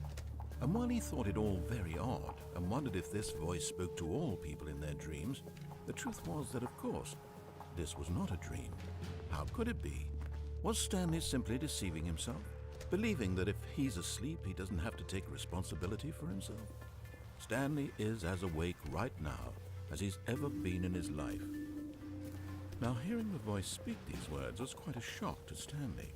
And while he thought it all very odd and wondered if this voice spoke to all people in their dreams, the truth was that, of course, this was not a dream. How could it be? Was Stanley simply deceiving himself, believing that if he's asleep, he doesn't have to take responsibility for himself? Stanley is as awake right now as he's ever been in his life. Now, hearing the voice speak these words was quite a shock to Stanley.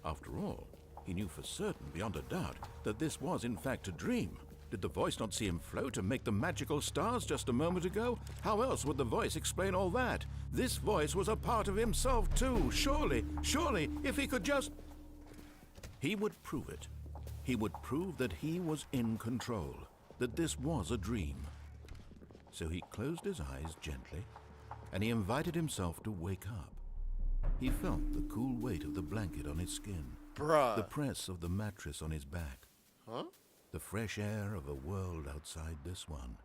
After all, he knew for certain, beyond a doubt, that this was in fact a dream. Did the voice not see him float and make the magical stars just a moment ago? How else would the voice explain all that? This voice was a part of himself too. Surely, if he could just... He would prove it. He would prove that he was in control, that this was a dream. So he closed his eyes gently, and he invited himself to wake up. He felt the cool weight of the blanket on his skin. Bruh. The press of the mattress on his back. Huh? The fresh air of a world outside this one.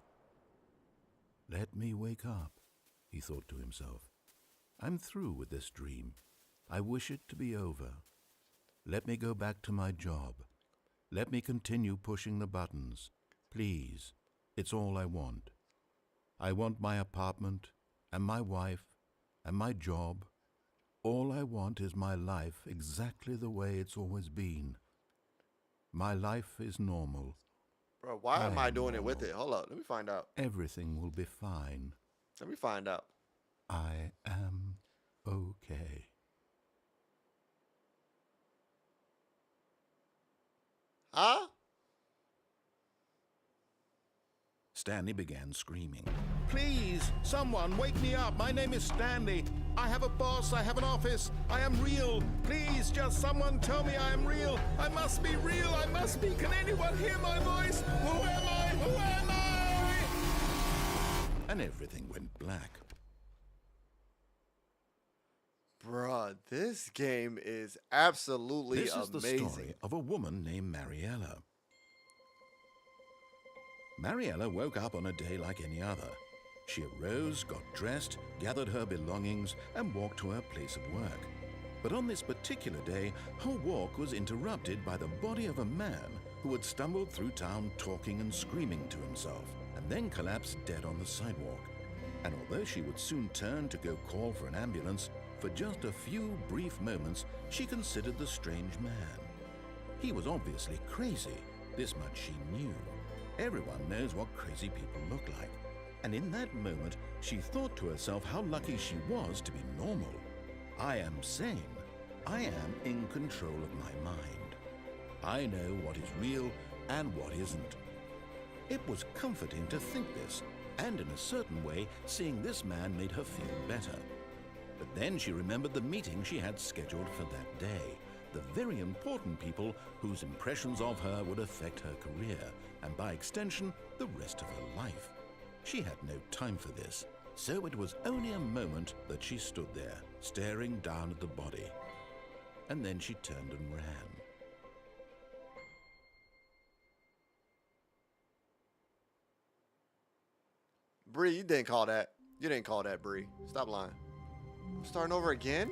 Let me wake up, he thought to himself. I'm through with this dream. I wish it to be over. Let me go back to my job. Let me continue pushing the buttons. Please, it's all I want. I want my apartment and my wife and my job. All I want is my life exactly the way it's always been. My life is normal. Bro, why am I doing it normal. with it? Hold up, let me find out. Everything will be fine. Let me find out. I am okay. Huh? Stanley began screaming. Please, someone, wake me up. My name is Stanley. I have a boss. I have an office. I am real. Please, just someone tell me I am real. I must be real. I must be. Can anyone hear my voice? Who am I? Who am I? And everything went black. Bruh, this game is absolutely This is amazing. the story of a woman named Mariella. Mariella woke up on a day like any other. She arose, got dressed, gathered her belongings, and walked to her place of work. But on this particular day, her walk was interrupted by the body of a man who had stumbled through town talking and screaming to himself, and then collapsed dead on the sidewalk. And although she would soon turn to go call for an ambulance, for just a few brief moments, she considered the strange man. He was obviously crazy. This much she knew. Everyone knows what crazy people look like. And in that moment, she thought to herself how lucky she was to be normal. I am sane. I am in control of my mind. I know what is real and what isn't. It was comforting to think this, and in a certain way, seeing this man made her feel better. But then she remembered the meeting she had scheduled for that day, the very important people whose impressions of her would affect her career, and by extension, the rest of her life. She had no time for this, so it was only a moment that she stood there, staring down at the body. And then she turned and ran. Bree, you didn't call that. You didn't call that, Bree. Stop lying. I'm starting over again?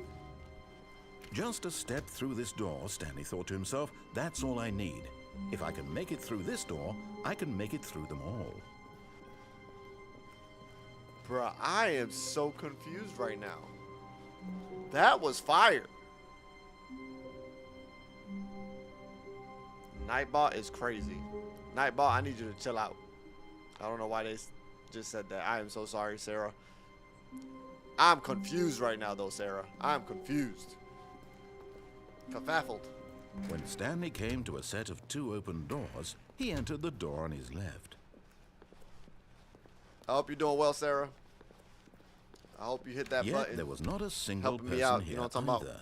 Just a step through this door, Stanley thought to himself, that's all I need. If I can make it through this door, I can make it through them all. Bruh, I am so confused right now. That was fire. Nightbot is crazy. Nightbot, I need you to chill out. I don't know why they just said that. I am so sorry, Sarah. I'm confused right now, though, Sarah. I'm confused. Kerfuffled. When Stanley came to a set of 2 open doors, he entered the door on his left. I hope you're doing well, Sarah. I hope you hit that Yet button. there was not a single Helping me person out, you here know what I'm either. talking about.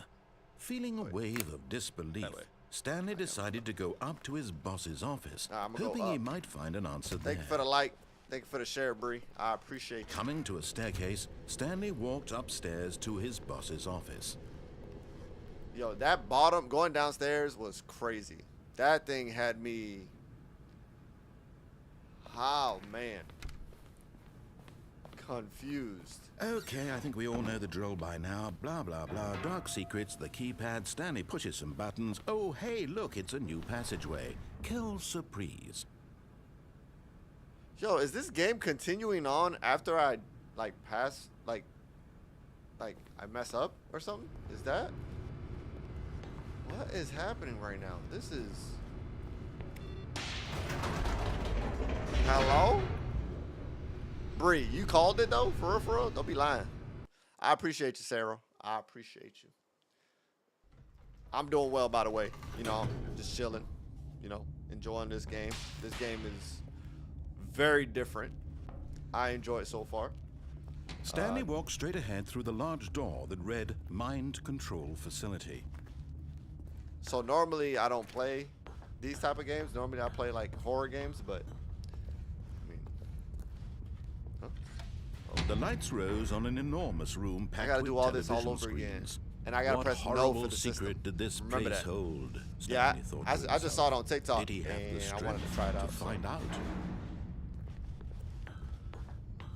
Feeling a wave of disbelief, Stanley decided to go up to his boss's office, I'ma go hoping he up. might find an answer Thank there. you for the like. Thank you for the share, Bree. I appreciate you. Coming to a staircase, Stanley walked upstairs to his boss's office. Yo, that bottom going downstairs was crazy. That thing had me. Oh man. Confused. Okay, I think we all know the drill by now. Blah, blah, blah. Dark secrets, the keypad. Stanley pushes some buttons. Oh, hey, look, it's a new passageway. 𝗙𝐿𝐴𝐵𝐵𝑟𝑒ase. Yo, is this game continuing on after I like pass like I mess up or something? Is that what is happening right now? This is hello? Bree, you called it though? For real, for real? Don't be lying. I appreciate you, Sarah. I appreciate you. I'm doing well, by the way. You know, just chilling. You know, enjoying this game. This game is very different. I enjoy it so far. Stanley walked straight ahead through the large door that read Mind Control Facility. So normally I don't play these type of games. Normally I play like horror games, but I mean, The lights rose on an enormous room packed I gotta with do all this all television over again. screens. And I gotta What press no horrible for the secret system. did this Remember place that. hold? Yeah, Stanley thought I to just saw it himself. on TikTok, Did he have and the I wanted to strength try it out, to so. find out?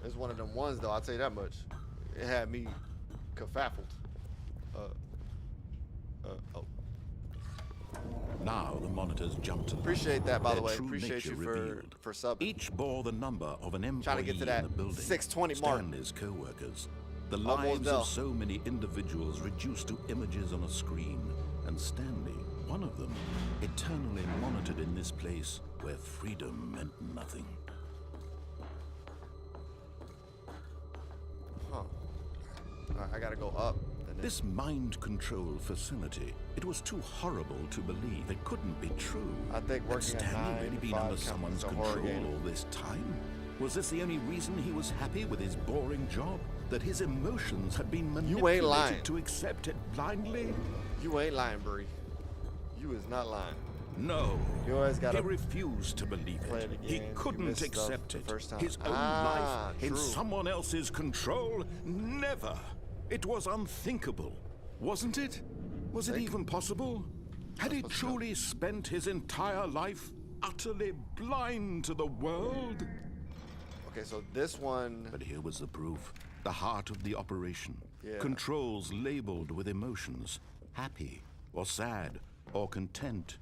It's one of them ones though. I'll tell you that much. It had me kerfuffled. Oh. Now the monitors jumped to life. Appreciate that, by the Their way. true Appreciate nature you revealed. for subbing. Each bore the number of an employee Trying to get to that in the building. 620 mark. Stanley's co-workers. The Almost lives there. of so many individuals reduced to images on a screen. And Stanley, one of them, eternally monitored in this place where freedom meant nothing. Huh. Alright, I gotta go up. And then This mind control facility, it was too horrible to believe. It couldn't be true. I think Had working at Stanley 9 really to been 5 under counts someone's as a horror control game. all this time? Was this the only reason he was happy with his boring job? That his emotions had been manipulated lying. to accept it blindly? you ain't lying, Bree. You is not lying. No. You always He gotta refused to believe play it. it He again. You couldn't missed stuff accept the it. first time. His own Ah, life in true. someone else's control? Never. It was unthinkable. Wasn't it? Was it even possible? Had he truly spent his entire life utterly blind to the world? Okay, so this one. But here was the proof. The heart of the operation. Yeah. Controls labeled with emotions. Happy, or sad, or content.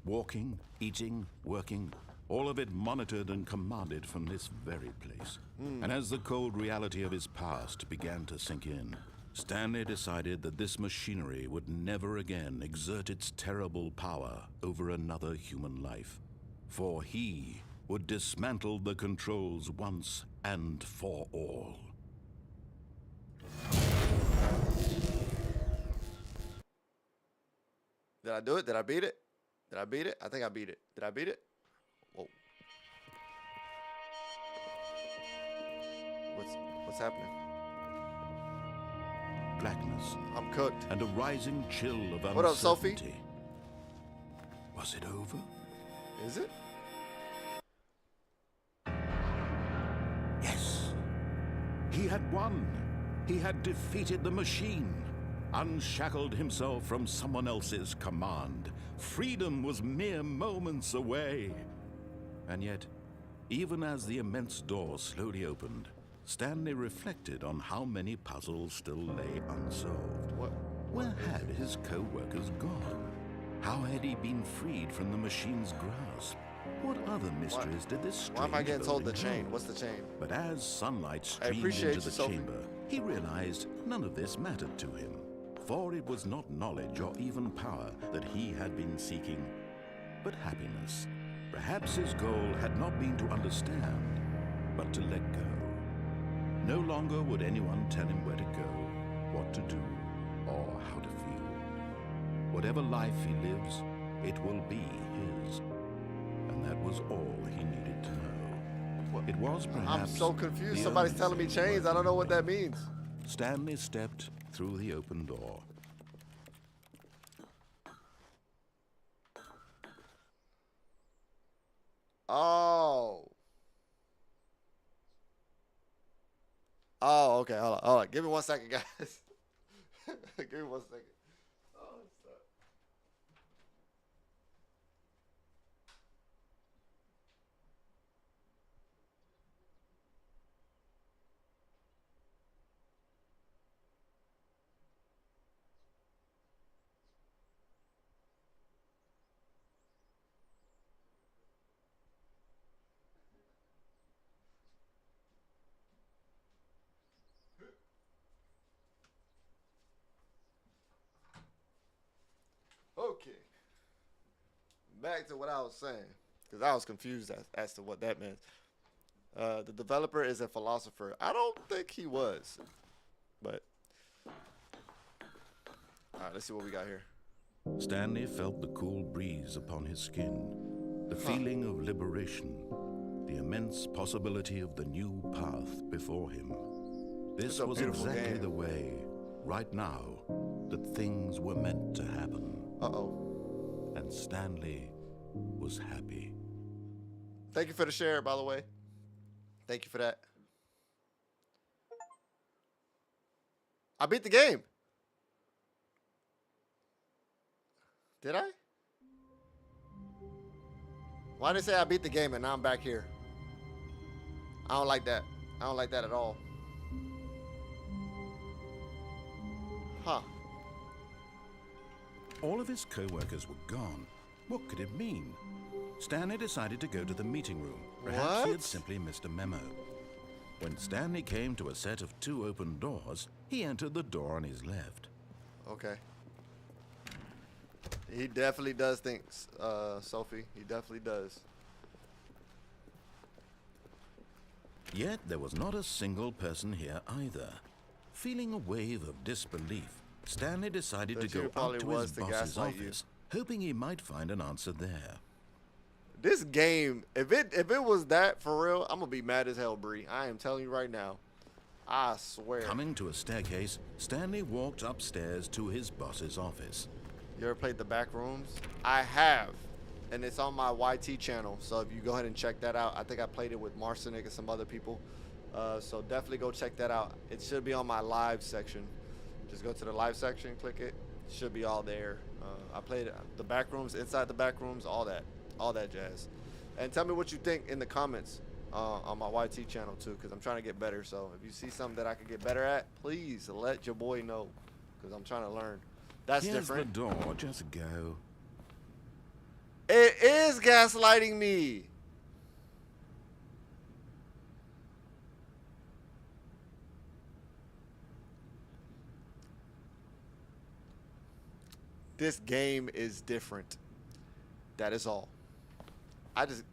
Walking, eating, working. All of it monitored and commanded from this very place. And as the cold reality of his past began to sink in, Stanley decided that this machinery would never again exert its terrible power over another human life. For he would dismantle the controls once and for all. Did I do it? Did I beat it? Did I beat it? I think I beat it. Did I beat it? Whoa. What's happening? Blackness I'm cooked. and a rising chill of uncertainty. What up, Sophie? Was it over? Is it? Yes. He had won. He had defeated the machine, unshackled himself from someone else's command. Freedom was mere moments away. And yet, even as the immense door slowly opened, Stanley reflected on how many puzzles still lay unsolved. What? Where had his co-workers gone? How had he been freed from the machine's grasp? What other mysteries did this strange Why am I getting told the building chain? hold? What's the chain? But as sunlight streamed appreciate into you, the Sophie. chamber, he realized none of this mattered to him. For it was not knowledge or even power that he had been seeking, but happiness. Perhaps his goal had not been to understand, but to let go. No longer would anyone tell him where to go, what to do, or how to feel. Whatever life he lives, it will be his. And that was all he needed to know. It was perhaps I'm so confused. the Somebody's only telling me thing chains. I don't know what that means. Stanley stepped through the open door. Oh. Oh, okay. Hold on. Give me 1 second, guys. Give me 1 second. Oh, it's stuck. Okay. Back to what I was saying, because I was confused as to what that meant. The developer is a philosopher. I don't think he was, but all right. Let's see what we got here. Stanley felt the cool breeze upon his skin, the feeling of liberation, the immense possibility of the new path before him. This It's a was beautiful exactly game. the way, right now, that things were meant to happen. Uh-oh. And Stanley was happy. Thank you for the share, by the way. Thank you for that. I beat the game. Did I? Why did they say I beat the game and now I'm back here? I don't like that. I don't like that at all. Huh. All of his co-workers were gone. What could it mean? Stanley decided to go to the meeting room. Perhaps he had What? simply missed a memo. When Stanley came to a set of 2 open doors, he entered the door on his left. Okay. He definitely does things, Sophie. He definitely does. Yet there was not a single person here either. Feeling a wave of disbelief, Stanley decided The to go dude probably up to was his to boss's gaslight you. office, hoping he might find an answer there. This game, if it was that for real, I'm gonna be mad as hell, Bree. I am telling you right now. I swear. Coming to a staircase, Stanley walked upstairs to his boss's office. You ever played the back rooms? I have, and it's on my YT channel. So if you go ahead and check that out, I think I played it with 𝗙𝚘 and some other people. So definitely go check that out. It should be on my live section. Just go to the live section, click it. It should be all there. I played the back rooms, inside the back rooms, all that jazz. And tell me what you think in the comments on my YT channel too, because I'm trying to get better. So if you see something that I could get better at, please let your boy know, because I'm trying to learn. That's Here's different. the door, just go. It is gaslighting me. This game is different. That is all. I just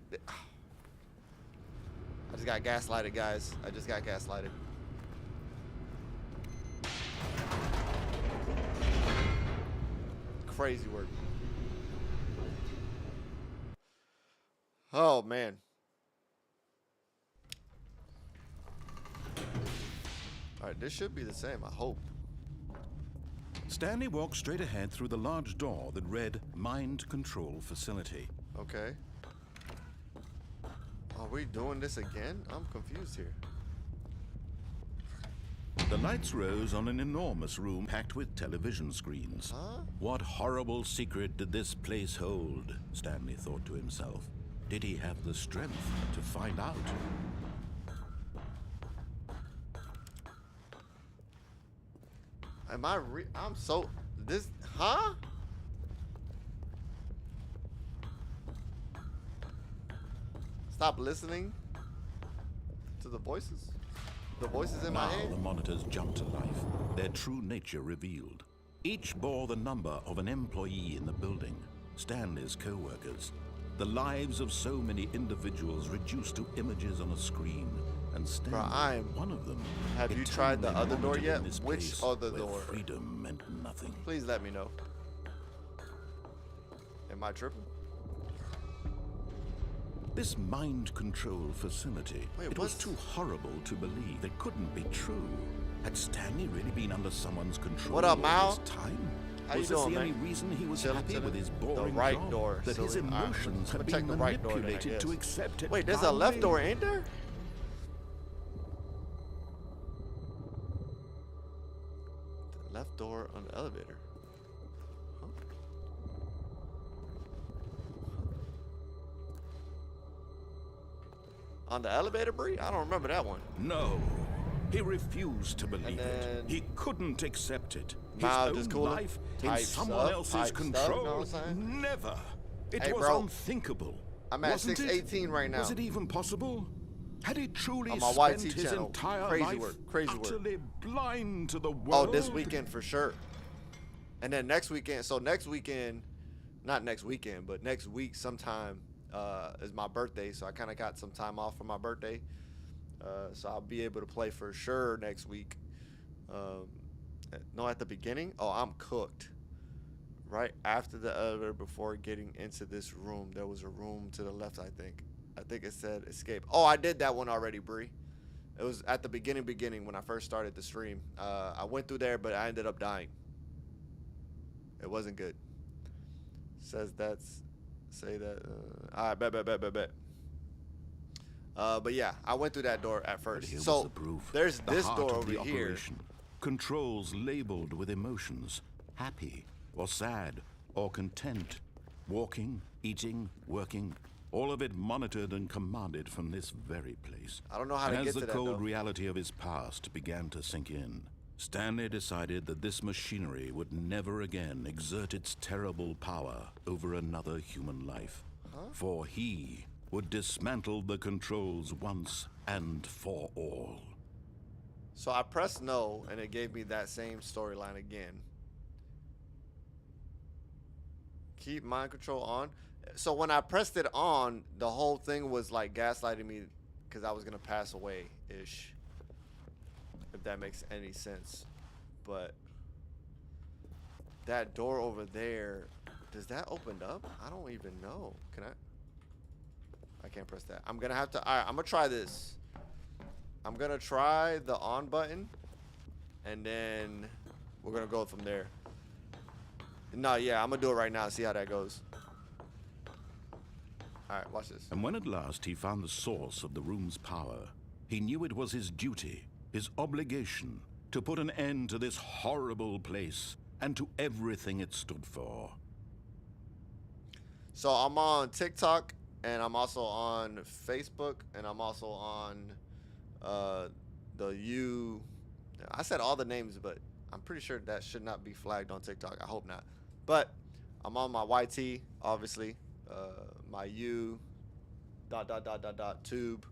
got gaslighted, guys. I just got gaslighted. Crazy work. Oh, man. All right, this should be the same, I hope. Stanley walked straight ahead through the large door that read Mind Control Facility. Okay. Are we doing this again? I'm confused here. The lights rose on an enormous room packed with television screens. Huh? What horrible secret did this place hold? Stanley thought to himself. Did he have the strength to find out? Am I I'm so... This... Huh? Stop listening to the voices? The voices in my Now head? the monitors jumped to life, their true nature revealed. Each bore the number of an employee in the building, Stanley's co-workers. The lives of so many individuals reduced to images on a screen, and Stanley, one of them. Have you tried the other door yet? Which other where door? freedom meant nothing. Please let me know. Am I tripping? This mind control facility, Wait, it was too horrible to believe. It couldn't be true. Had Stanley really been under someone's control What up, all Mal? this time? How Was you this doing, the only man? reason he was Chilling, happy chilling. with his The boring right job? door, That his silly. All right, emotions had let's been check the right door then, I manipulated to guess. accept it. Wait, there's a left blindly? door, ain't there? The left door on the elevator. Huh? On the elevator, Bree? I don't remember that one. No. He refused to believe it. then- He couldn't accept it. His Nah, own just cool. life in Type someone stuff, else's type stuff, you know control. what I'm saying? Never. It Hey, was bro. unthinkable. I'm at Wasn't it? 618 right now. Was it even possible? Had he truly On my spent YT his channel. entire Crazy life work, crazy work. utterly blind to the Oh, world? this weekend for sure. And then next weekend, so next weekend, not next weekend, but next week sometime is my birthday. So I kind of got some time off for my birthday. So I'll be able to play for sure next week. No, at the beginning? Oh, I'm cooked. Right after the elevator, before getting into this room, there was a room to the left, I think. I think it said escape. Oh, I did that one already, Bree. It was at the beginning when I first started the stream. I went through there, but I ended up dying. It wasn't good. Says that's, say that. All right, bet. But yeah, I went through that door at But first. here was So the proof. there's The this heart door of over the here. operation. Controls labeled with emotions. Happy or sad or content. Walking, eating, working. All of it monitored and commanded from this very place. I don't know how to And get as to the that, cold though. reality of his past began to sink in, Stanley decided that this machinery would never again exert its terrible power over another human life. For he would dismantle the controls once and for all. So I pressed no, and it gave me that same storyline again. Keep mind control on. So when I pressed it on, the whole thing was like gaslighting me because I was gonna pass away-ish. If that makes any sense. But that door over there, does that open up? I don't even know. Can I can't press that. I'm gonna have to. All right, I'm gonna try this. I'm gonna try the on button, and then we're gonna go from there. No, yeah, I'm gonna do it right now. See how that goes. All right, watch this. And when at last he found the source of the room's power, he knew it was his duty, his obligation, to put an end to this horrible place and to everything it stood for. So I'm on TikTok, and I'm also on Facebook, and I'm also on I said all the names, but I'm pretty sure that should not be flagged on TikTok. I hope not. But I'm on my YT, obviously, my tube.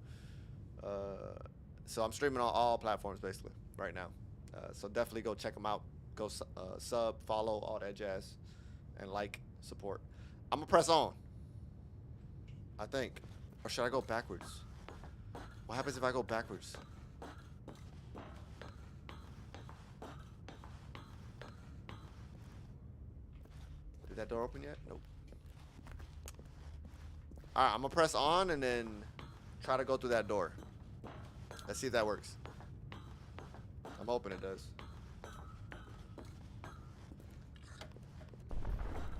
So I'm streaming on all platforms basically right now. So definitely go check them out. Go sub, follow, all that jazz, and like, support. I'm gonna press on, I think. Or should I go backwards? What happens if I go backwards? Did that door open yet? Nope. All right, I'm gonna press on and then try to go through that door. Let's see if that works. I'm hoping it does.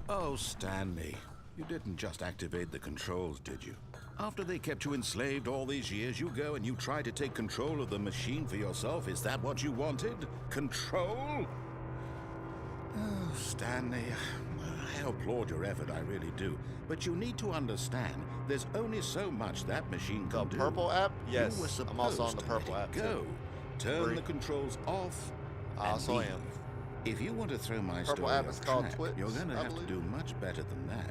Oh, Stanley, you didn't just activate the controls, did you? After they kept you enslaved all these years, you go and you try to take control of the machine for yourself. Is that what you wanted? Control? Oh, Stanley, I applaud your effort, I really do. But you need to understand, there's only so much that machine can do. The purple app? You Yes, were I'm also on supposed the to let purple it app go. too. Turn Green. the controls off. I and also leave. am. If you want to throw my Purple story app off is called track, Twits, you're going to I have to believe. do much better than that.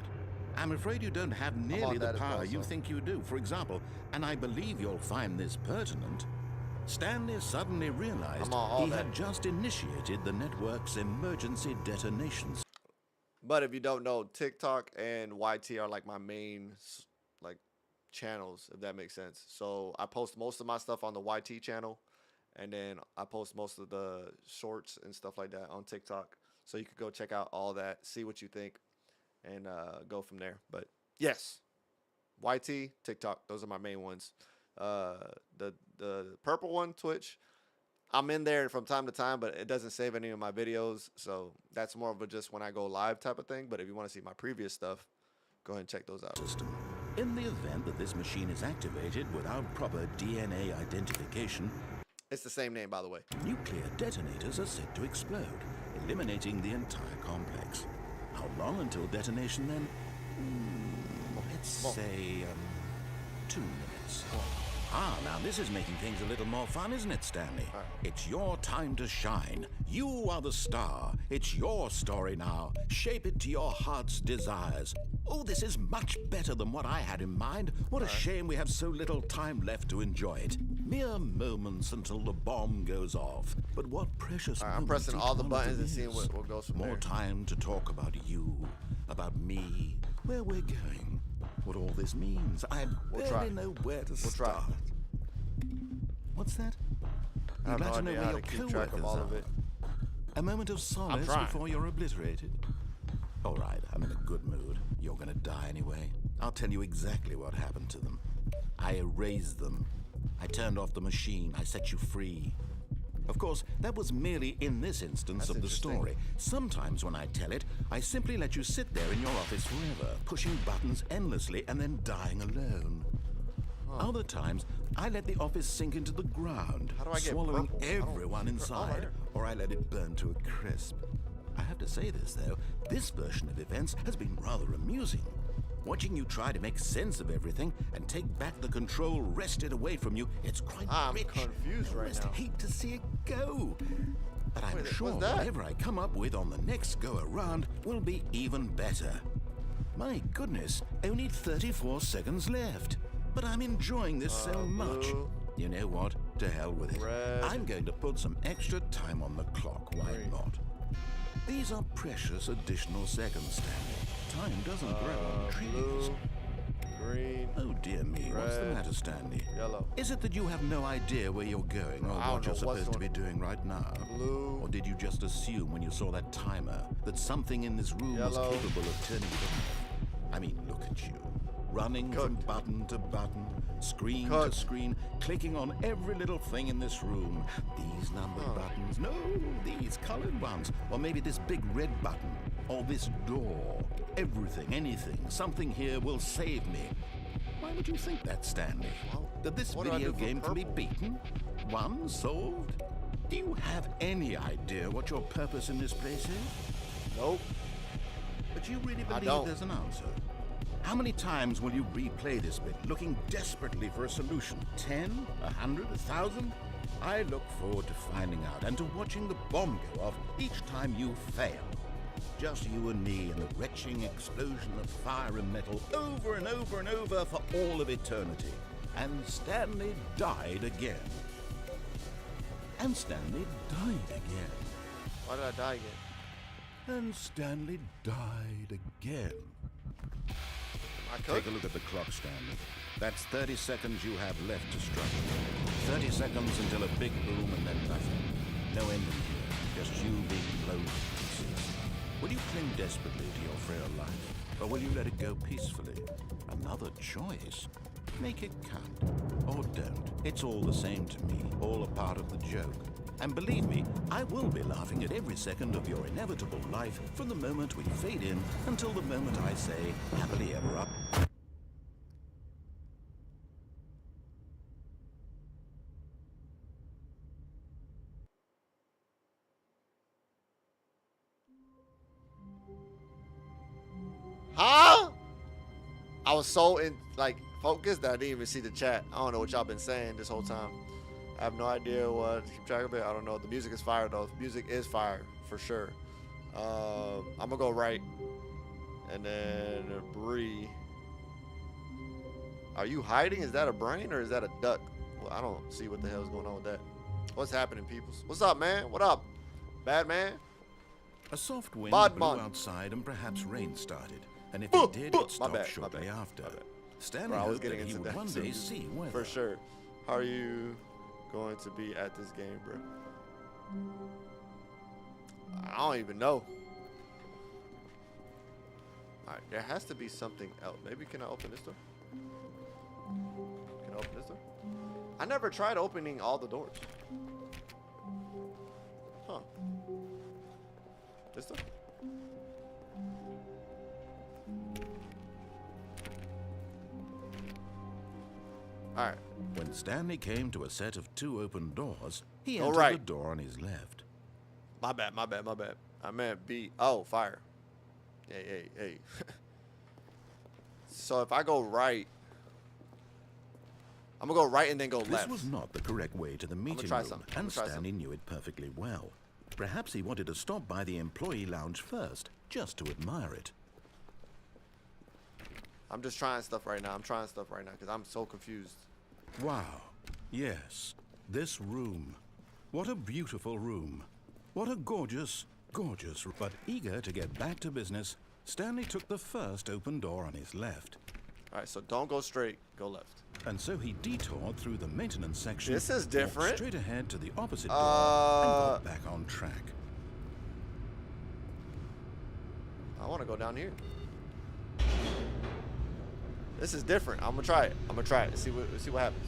I'm afraid you don't have nearly the that as power well, you so. think you do. For example, and I believe you'll find this pertinent, Stanley suddenly realized I'm on all he that. had just initiated the network's emergency detonations. But if you don't know, TikTok and YT are like my main like channels, if that makes sense. So I post most of my stuff on the YT channel, and then I post most of the shorts and stuff like that on TikTok. So you could go check out all that, see what you think, and go from there. But yes, YT, TikTok, those are my main ones. The purple one, Twitch, I'm in there from time to time, but it doesn't save any of my videos, so that's more of a just when I go live type of thing. But if you want to see my previous stuff, go ahead and check those out. System. In the event that this machine is activated without proper DNA identification, It's the same name, by the way. nuclear detonators are set to explode, eliminating the entire complex. How long until detonation then? Let's say 2 minutes. Ah, now this is making things a little more fun, isn't it, Stanley? All right. It's your time to shine. You are the star. It's your story now. Shape it to your heart's desires. Oh, this is much better than what I had in mind. What a shame we have so little time left to enjoy it. Mere moments until the bomb goes off. But what precious All right, I'm moments pressing each all the one of buttons them and seeing is. what goes from More there. time to talk about you, about me, where we're going, what all this means. I We'll barely try. know where to We'll try. start. What's that? I have You'd no like to know idea where how your to keep track of co-workers all of are. it. A moment of solace trying. before you're obliterated. All right, I'm in a good mood. You're gonna die anyway. I'll tell you exactly what happened to them. I erased them. I turned off the machine. I set you free. Of course, that was merely in this instance That's of the interesting. story. Sometimes when I tell it, I simply let you sit there in your office forever, pushing buttons endlessly and then dying alone. Other times, I let the office sink into the ground, How do I get swallowing purple? I don't- everyone oh, inside, there. or I let it burn to a crisp. I have to say this, though, this version of events has been rather amusing. Watching you try to make sense of everything and take back the control wrested away from you, it's quite I'm rich. confused I right almost now. hate to see it go. But I'm Wait, sure what's that? whatever I come up with on the next go-around will be even better. My goodness, only 34 seconds left. But I'm enjoying this so much. blue. You know what? To hell with it. Red. I'm going to put some extra time on the clock. Why Green. not? These are precious additional seconds, Stanley. Time doesn't grow on trees. Blue, green, Oh dear me, what's the red, matter, Stanley? yellow. Is it that you have no idea where you're going or I don't what you're know what's supposed to be going- doing right now? Blue. Or did you just assume when you saw that timer that something in this room was Yellow. capable of turning it off? I mean, look at you. Running from Cooked. button to button, screen Cooked. to screen, clicking on every little thing in this room. These numbered buttons, no, these colored ones. Or maybe this big red button, or this door. Everything, anything, something here will save me. Why would you think that, Stanley? That this what do I video do for game can be purple? beaten? Won? Solved? Do you have any idea what your purpose in this place is? Nope. But you really I believe don't. there's an answer? How many times will you replay this bit, looking desperately for a solution? 10? 100? 1,000? I look forward to finding out and to watching the bomb go off each time you fail. Just you and me and the retching explosion of fire and metal over and over and over for all of eternity. And Stanley died again. And Stanley died again. Why did I die again? And Stanley died again. I Take cooked. a look at the clock, Stanley. That's 30 seconds you have left to struggle. 30 seconds until a big boom and then nothing. No ending here, just you being blown to pieces. Will you cling desperately to your frail life, or will you let it go peacefully? Another choice. Make it count, or don't. It's all the same to me, all a part of the joke. And believe me, I will be laughing at every second of your inevitable life from the moment we fade in until the moment I say, happily ever after. Huh? I was so focused that I didn't even see the chat. I don't know what y'all been saying this whole time. I have no idea what to keep track of it. I don't know. The music is fire though. The music is fire for sure. I'm gonna go right, and then Bree. Are you hiding? Is that a brain or is that a duck? Well, I don't see what the hell is going on with that. What's happening, peoples? What's up, man? What up, bad man? A soft wind Bad blew man. outside and perhaps rain started. And if it did, it stopped bad, shortly after. Stanley Bro, I was hoped getting that he into would that one too, day see weather. for sure. How are you going to be at this game, bro? I don't even know. Alright, there has to be something else. Maybe can I open this door? Can I open this door? I never tried opening all the doors. Huh. This door? Alright. When Stanley came to a set of 2 open doors, he Go entered right. the door on his left. My bad, my bad, my bad. I meant B. Oh, fire. Hey. So if I go right, I'm gonna go right and then go This left. was not the correct way to the meeting try room, something. I'm and gonna try Stanley knew it perfectly well. Perhaps he wanted to stop by the employee lounge first, just to admire it. I'm just trying stuff right now. I'm trying stuff right now because I'm so confused. Wow. Yes, this room. What a beautiful room. What a gorgeous, gorgeous room. But eager to get back to business, Stanley took the first open door on his left. All right, so don't go straight, go left. And so he detoured through the maintenance section. This is walked different. straight ahead to the opposite door and got back on track. I want to go down here. This is different. I'm gonna try it. I'm gonna try it. See what happens.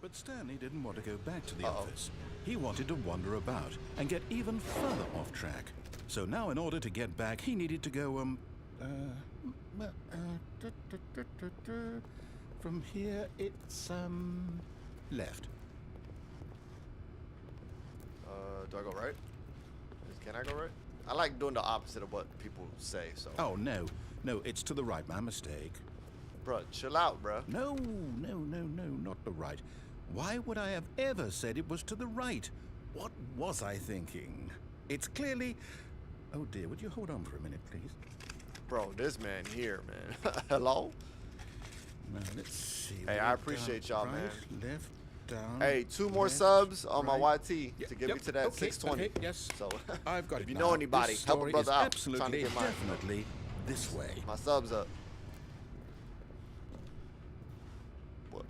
But Stanley didn't want to go back to the office. He wanted to wander about and get even further off track. So now in order to get back, he needed to go, from here it's, left. Do I go right? Can I go right? I like doing the opposite of what people say, so. Oh, no, it's to the right, my mistake. Bruh, chill out, bruh. No, not the right. Why would I have ever said it was to the right? What was I thinking? It's clearly... Oh dear, would you hold on for a minute, please? Bro, this man here, man. Hello? Now, let's see. Hey, I appreciate y'all, right, man. Left, down. Hey, 2 more left, subs on my right. YT to get me to that 620. Okay, yes. So, I've got if it you now. know anybody, This help a story brother is out. Absolutely, Trying to get mine. definitely this way. My subs up. What?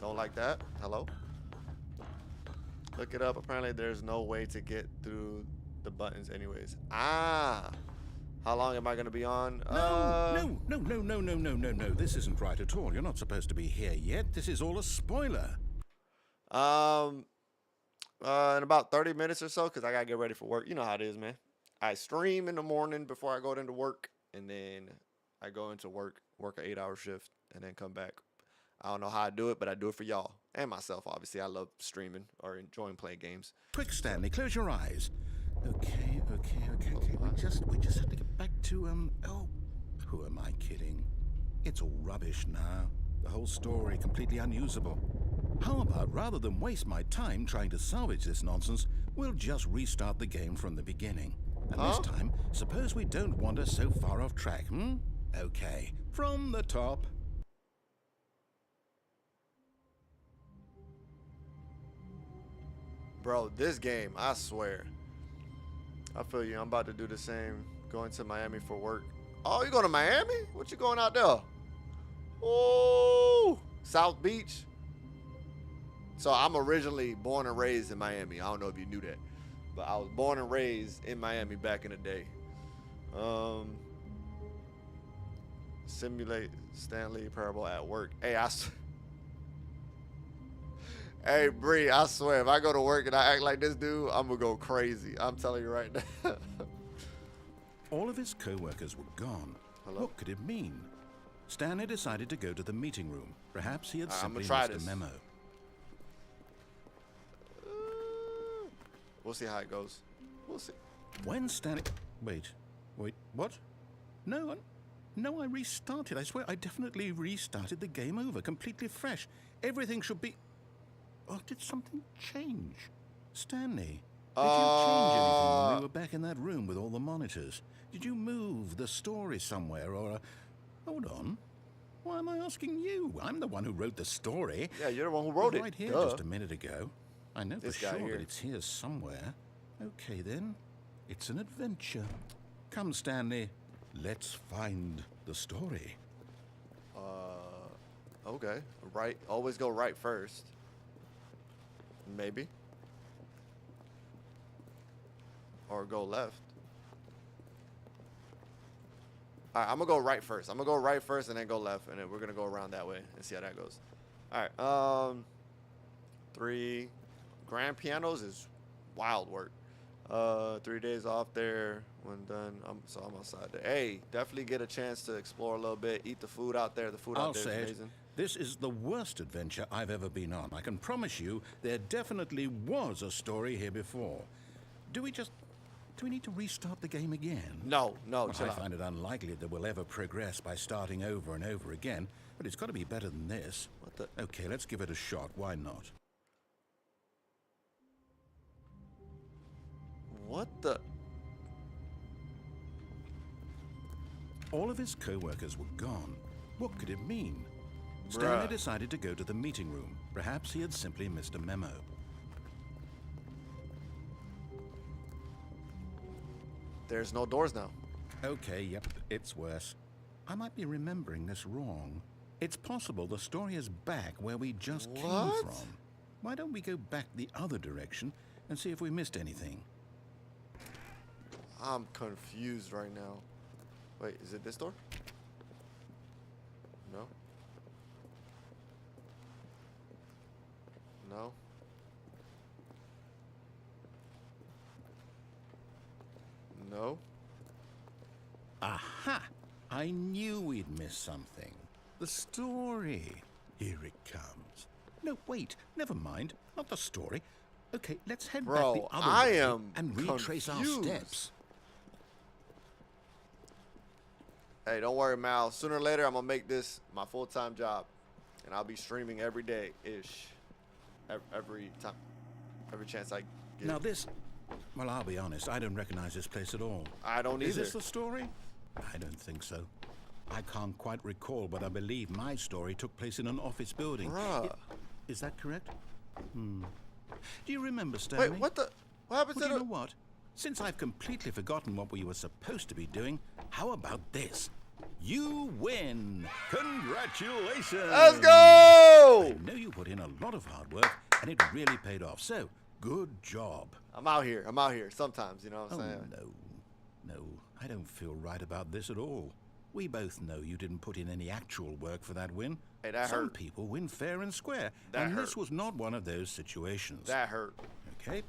Don't like that. Hello? Look it up. Apparently, there's no way to get through the buttons anyways. Ah. How long am I going to be on? No. This isn't right at all. You're not supposed to be here yet. This is all a spoiler. In about 30 minutes or so, because I got to get ready for work. You know how it is, man. I stream in the morning before I go into work, and then I go into work an 8-hour shift, and then come back. I don't know how I do it, but I do it for y'all and myself. Obviously, I love streaming or enjoying playing games. Quick, Stanley, close your eyes. Okay. We just have to get back to, oh, who am I kidding? It's all rubbish now. The whole story completely unusable. How about, rather than waste my time trying to salvage this nonsense, we'll just restart the game from the beginning. And this time, suppose we don't wander so far off track, Okay, from the top. Bro, this game, I swear. I feel you. I'm about to do the same. Going to Miami for work. Oh, you going to Miami? What you going out there? Oh, South Beach. So I'm originally born and raised in Miami. I don't know if you knew that, but I was born and raised in Miami back in the day. Simulate Stanley Parable at work. Hey, hey, Bree, I swear, if I go to work and I act like this dude, I'm gonna go crazy. I'm telling you right now. All of his co-workers were gone. Hello? What could it mean? Stanley decided to go to the meeting room. Perhaps he had I'm simply gonna try missed this. a memo. We'll see how it goes. We'll see. When Stanley... Wait, what? No, I restarted. I swear, I definitely restarted the game over, completely fresh. Everything should be... Oh, did something change? Stanley, did you change anything when we were back in that room with all the monitors? Did you move the story somewhere or... Hold on. Why am I asking you? I'm the one who wrote the story. Yeah, you're the one who wrote it. Right here Duh. just a minute ago. I know This for guy sure here. that it's here somewhere. Okay, then. It's an adventure. Come, Stanley. Let's find the story. Okay. Right. Always go right first. Maybe. Or go left. All right, I'm gonna go right first. I'm gonna go right first and then go left, and then we're gonna go around that way and see how that goes. All right. 3 grand pianos is wild work. 3 days off there. When done, I'm outside there. Hey, definitely get a chance to explore a little bit, eat the food out there. The food I'll out there say is it. amazing. This is the worst adventure I've ever been on. I can promise you there definitely was a story here before. Do we need to restart the game again? No, Well, chill I out. find it unlikely that we'll ever progress by starting over and over again, but it's got to be better than this. What the? Okay, let's give it a shot. Why not? What the? All of his co-workers were gone. What could it mean? Stanley Bruh. decided to go to the meeting room. Perhaps he had simply missed a memo. There's no doors now. Okay, yep, it's worse. I might be remembering this wrong. It's possible the story is back where we just came What? from. Why don't we go back the other direction and see if we missed anything? I'm confused right now. Wait, is it this door? No. No. No. Aha! I knew we'd missed something. The story. Here it comes. No, wait, never mind. Not the story. Okay, let's head back Bro, the other I way am and retrace our confused. steps. Hey, don't worry, Mal. Sooner or later, I'm gonna make this my full-time job, and I'll be streaming every day ish. Every time, every chance I get. Now this... Well, I'll be honest, I don't recognize this place at all. I don't Is either. this the story? I don't think so. I can't quite recall, but I believe my story took place in an office building. Bruh. Is that correct? Do you remember, Stanley? Wait, what the? What happened Well, to you the? know what? Since I've completely forgotten what we were supposed to be doing, how about this? You win! Congratulations! Let's go! I know you put in a lot of hard work, and it really paid off. So, good job. I'm out here. I'm out here. Sometimes, you know what I'm Oh, saying? no, I don't feel right about this at all. We both know you didn't put in any actual work for that win. Hey, that Some hurt. people win fair and square, That and hurt. this was not one of those situations. That hurt. Okay?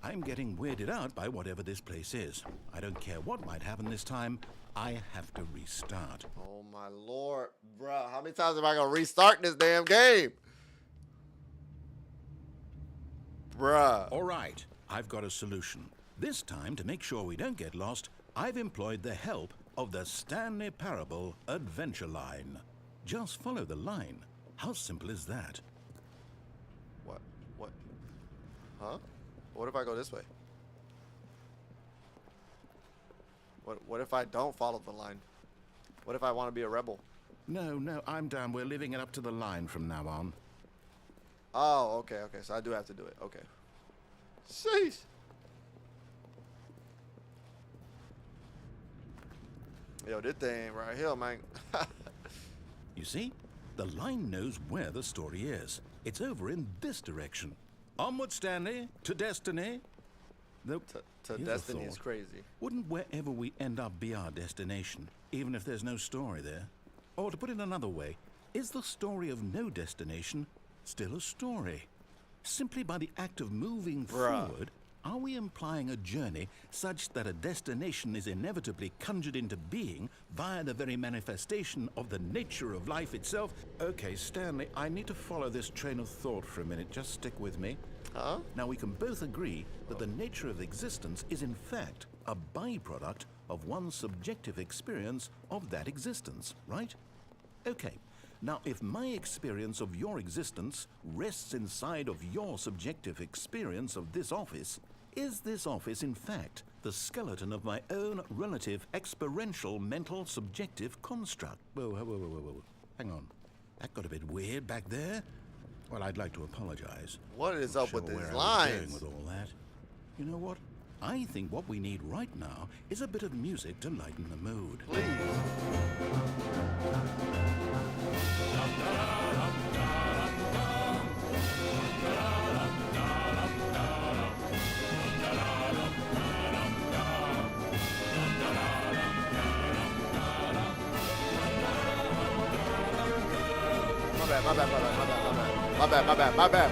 I'm getting weirded out by whatever this place is. I don't care what might happen this time. I have to restart. Oh my lord, bro! How many times am I gonna restart this damn game, bruh? All right, I've got a solution. This time, to make sure we don't get lost, I've employed the help of the Stanley Parable Adventure Line. Just follow the line. How simple is that? What? What? Huh? What if I go this way? What if I don't follow the line? What if I want to be a rebel? No, I'm down. We're leaving it up to the line from now on. Oh, okay. So I do have to do it. Okay. Sheesh. Yo, this thing right here, man. You see? The line knows where the story is. It's over in this direction. Onward, Stanley, to destiny. Though, To here's a destiny is thought. crazy. Wouldn't wherever we end up be our destination, even if there's no story there? Or to put it another way, is the story of no destination still a story? Simply by the act of moving forward, are we implying a journey such that a destination is inevitably conjured into being via the very manifestation of the nature of life itself? Okay, Stanley, I need to follow this train of thought for a minute. Just stick with me. Huh? Now, we can both agree that the nature of existence is in fact a byproduct of one's subjective experience of that existence, right? Okay. Now, if my experience of your existence rests inside of your subjective experience of this office, is this office, in fact, the skeleton of my own relative experiential mental subjective construct? Whoa. Hang on. That got a bit weird back there. Well, I'd like to apologize. What is Not up with sure these where I was going lines? with all that. You know what? I think what we need right now is a bit of music to lighten the mood. Please. My bad.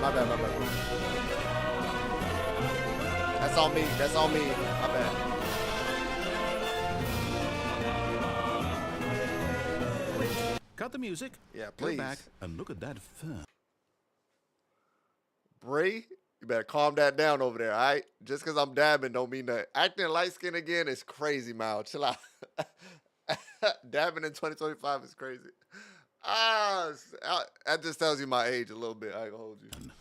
That's on me. My bad. Cut the music. Yeah, Go please. back and look at that fur. Bree, you better calm that down over there, all right? Just because I'm dabbing don't mean that. Acting light skin again is crazy, Mal. Chill out. Dabbing in 2025 is crazy. That just tells you my age a little bit. I ain't gonna hold you.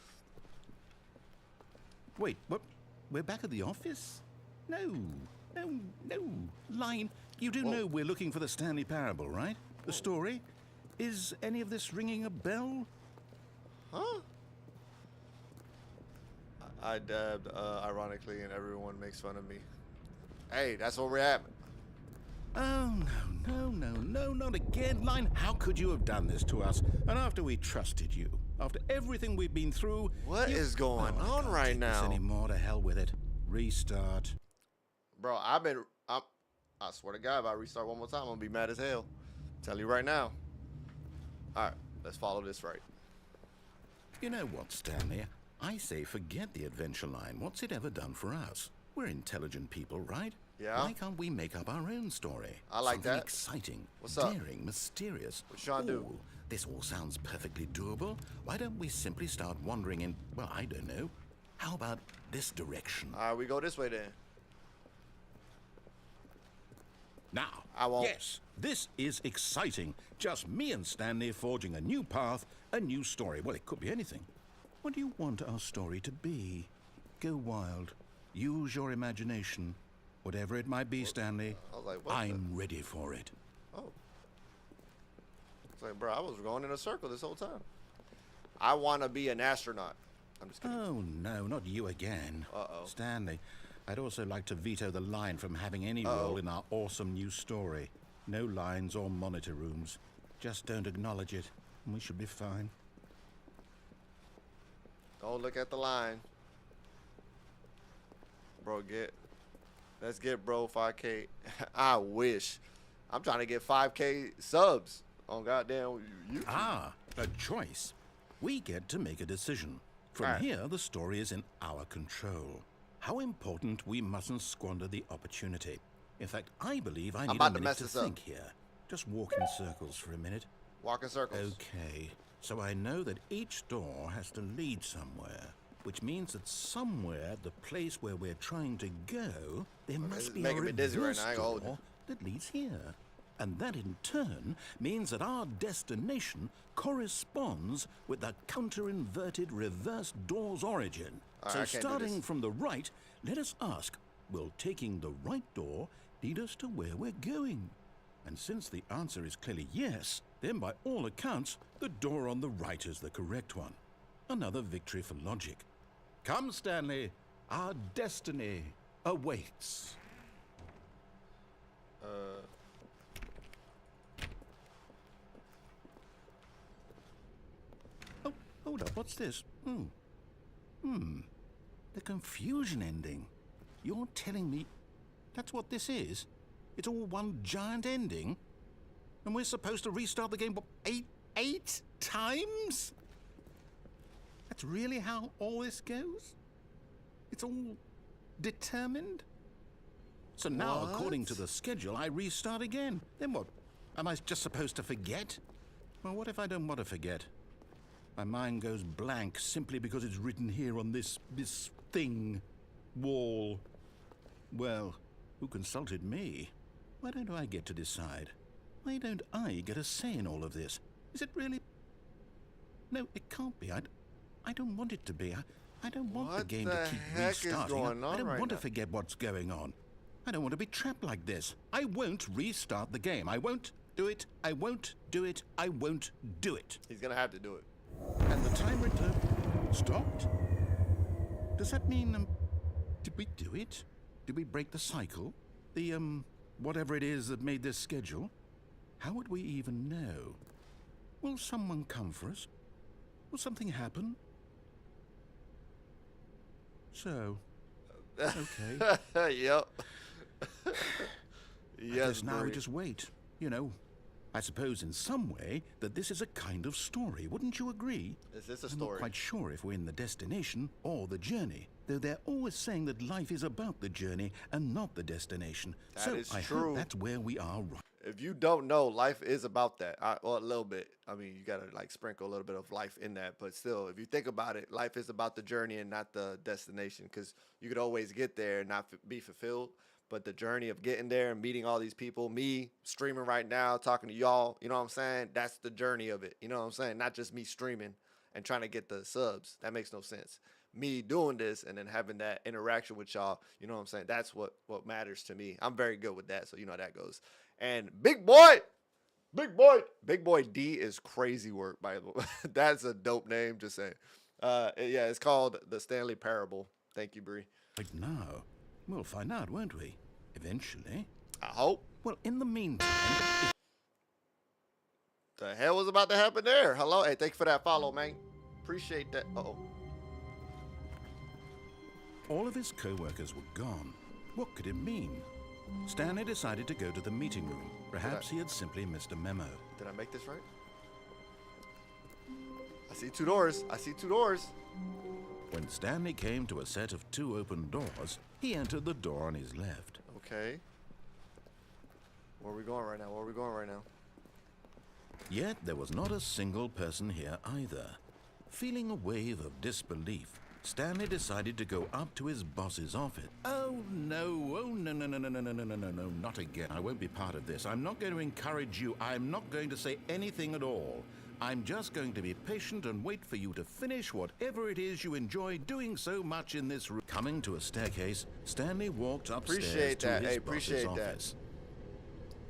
Wait, what? We're back at the office? No. Line, you do know we're looking for the Stanley Parable, right? The story? Is any of this ringing a bell? Huh? I dabbed ironically, and everyone makes fun of me. Hey, that's where we're at. Oh, no, not again. Line, how could you have done this to us? And after we trusted you, after everything we've been through... What is going on can't right take this now? anymore, to hell with it. Restart. Bro, I swear to God, if I restart one more time, I'm gonna be mad as hell. Tell you right now. All right, let's follow this right. You know what, Stanley? I say forget the adventure line. What's it ever done for us? We're intelligent people, right? Yeah. Why can't we make up our own story? I like Something that. exciting, What's up? daring, mysterious. What you trying to do? Ooh, this all sounds perfectly doable. Why don't we simply start wandering in, well, I don't know. How about this direction? All right, we go this way then. Now, I won't. yes, this is exciting. Just me and Stanley forging a new path, a new story. Well, it could be anything. What do you want our story to be? Go wild. Use your imagination. Whatever it might be, Stanley, I was like, what I'm ready for it. Oh. It's like, bro, I was going in a circle this whole time. I want to be an astronaut. I'm just kidding. Oh, no, not you again. Uh-oh. Stanley, I'd also like to veto the line from having any role in our awesome new story. No lines or monitor rooms. Just don't acknowledge it, and we should be fine. Don't look at the line. Bro, let's get bro 5K. I wish. I'm trying to get 5K subs on goddamn YouTube. Ah, a choice. We get to make a decision. From All right. here, the story is in our control. How important we mustn't squander the opportunity. In fact, I believe I need about a to minute mess to this up. think here. Just walk in circles for a minute. Walk in circles. Okay, so I know that each door has to lead somewhere, which means that somewhere, the place where we're trying to go, there This must is be a making me dizzy right reverse now, I ain't gonna hold door that leads here. And that in turn means that our destination corresponds with the counter-inverted reverse door's origin. All right, So I can't do starting this. from the right, let us ask, will taking the right door lead us to where we're going? And since the answer is clearly yes, then by all accounts, the door on the right is the correct one. Another victory for logic. Come, Stanley, our destiny awaits. Oh, hold up, what's this? The confusion ending. You're telling me that's what this is? It's all one giant ending? And we're supposed to restart the game, what, eight times? That's really how all this goes? It's all determined? So now, according to the schedule, I restart again. Then what? Am I just supposed to forget? Well, what if I don't want to forget? My mind goes blank simply because it's written here on this thing, wall. Well, who consulted me? Why don't I get to decide? Why don't I get a say in all of this? Is it really? No, it can't be. I don't want it to be. I don't want the game to keep restarting. I don't want to forget what's going on. I don't want to be trapped like this. I won't restart the game. I won't do it. I won't do it. I won't do it. He's gonna have to do it. And the timer stopped? Does that mean, did we do it? Did we break the cycle? The, whatever it is that made this schedule? How would we even know? Will someone come for us? Will something happen? So, okay. Yep. Yes, now we just wait. You know, I suppose in some way that this is a kind of story. Wouldn't you agree? Is this a I'm story? not quite sure if we're in the destination or the journey, though they're always saying that life is about the journey and not the destination. That is I true. hope that's where we are right. If you don't know, life is about that. Well, a little bit. I mean, you gotta like sprinkle a little bit of life in that, but still, if you think about it, life is about the journey and not the destination. Because you could always get there and not be fulfilled, but the journey of getting there and meeting all these people, me streaming right now, talking to y'all, you know what I'm saying? That's the journey of it. You know what I'm saying? Not just me streaming and trying to get the subs. That makes no sense. Me doing this and then having that interaction with y'all, you know what I'm saying? That's what matters to me. I'm very good with that, so you know how that goes. And Big Boy D is crazy work, by the way. That's a dope name, just saying. Yeah, it's called the Stanley Parable. Thank you, Bree. Right now, we'll find out, won't we? Eventually. I hope. Well, in the meantime... The hell was about to happen there? Hello? Hey, thank you for that follow, man. Appreciate that. Uh-oh. All of his co-workers were gone. What could it mean? Stanley decided to go to the meeting room. Perhaps he had simply missed a memo. Did I make this right? I see two doors. I see two doors. When Stanley came to a set of 2 open doors, he entered the door on his left. Okay. Where are we going right now? Where are we going right now? Yet there was not a single person here either. Feeling a wave of disbelief, Stanley decided to go up to his boss's office. Oh no, no, not again. I won't be part of this. I'm not going to encourage you. I'm not going to say anything at all. I'm just going to be patient and wait for you to finish whatever it is you enjoy doing so much in this room. Coming to a staircase, Stanley walked upstairs to his boss's office.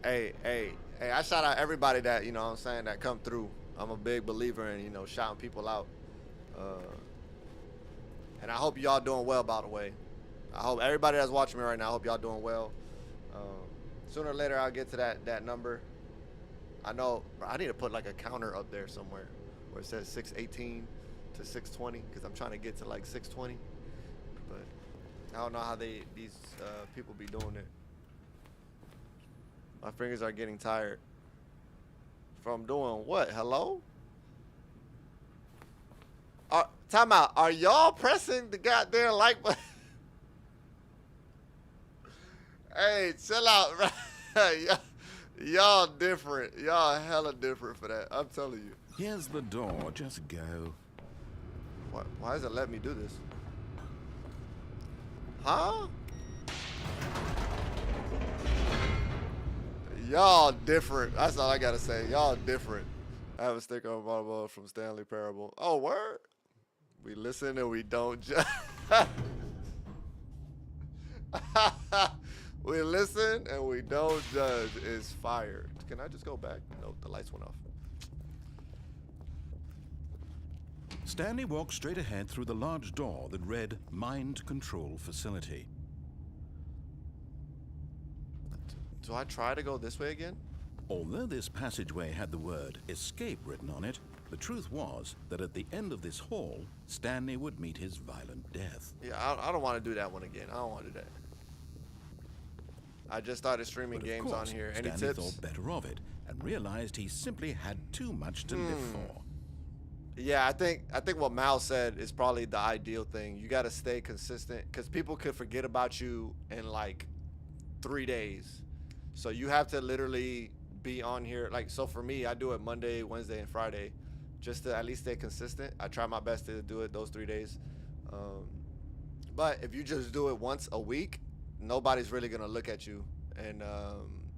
Hey, I shout out everybody that, you know what I'm saying, that come through. I'm a big believer in, you know, shouting people out. And I hope y'all doing well, by the way. I hope everybody that's watching me right now, I hope y'all doing well. Sooner or later, I'll get to that number. I know I need to put like a counter up there somewhere where it says 618 to 620 because I'm trying to get to like 620. But I don't know how these people be doing it. My fingers are getting tired. From doing what? Hello? Time out. Are y'all pressing the goddamn like button? Hey, chill out. Y'all different. Y'all hella different for that. I'm telling you. Here's the door. Just go. Why does it let me do this? Huh? Y'all different. That's all I gotta say. Y'all different. I have a sticker on my bottle from Stanley Parable. Oh, word? We listen and we don't judge. We listen and we don't judge. Is fired. Can I just go back? No, the lights went off. Stanley walked straight ahead through the large door that read Mind Control Facility. Do I try to go this way again? Although this passageway had the word escape written on it, The truth was that at the end of this haul, Stanley would meet his violent death. Yeah, I don't want to do that one again. I don't want to do that. I just started streaming But of games course, on here. Any Stanley tips? thought better of it and realized he simply had too much to live for. Yeah, I think what Mal said is probably the ideal thing. You got to stay consistent because people could forget about you in like 3 days. So you have to literally be on here. Like, so for me, I do it Monday, Wednesday, and Friday just to at least stay consistent. I try my best to do it those 3 days. But if you just do it once a week, nobody's really going to look at you and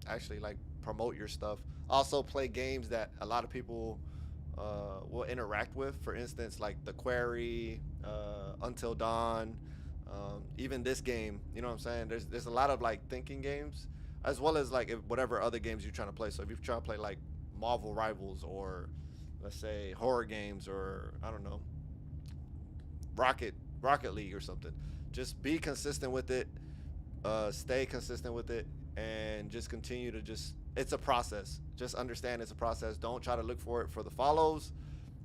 actually like promote your stuff. Also play games that a lot of people will interact with. For instance, like the Query, Until Dawn, even this game. You know what I'm saying? There's a lot of like thinking games, as well as like whatever other games you're trying to play. So if you're trying to play like Marvel Rivals, or let's say horror games, or I don't know, Rocket League or something, just be consistent with it, stay consistent with it, and just continue to it's a process. Just understand it's a process. Don't try to look for it for the follows.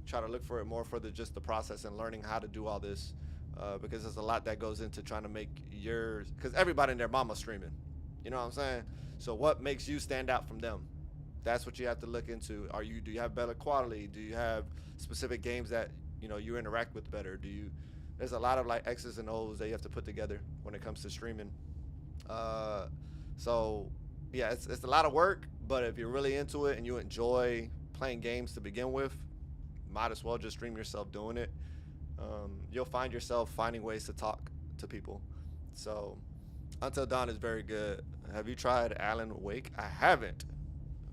Try to look for it more for just the process and learning how to do all this, because there's a lot that goes into trying to make yours, because everybody and their mama's streaming. You know what I'm saying? So what makes you stand out from them? That's what you have to look into. Do you have better quality? Do you have specific games that you interact with better? There's a lot of like X's and O's that you have to put together when it comes to streaming. So yeah, it's a lot of work, but if you're really into it and you enjoy playing games to begin with, might as well just stream yourself doing it. You'll find yourself finding ways to talk to people. So Until Dawn is very good. Have you tried Alan Wake? I haven't.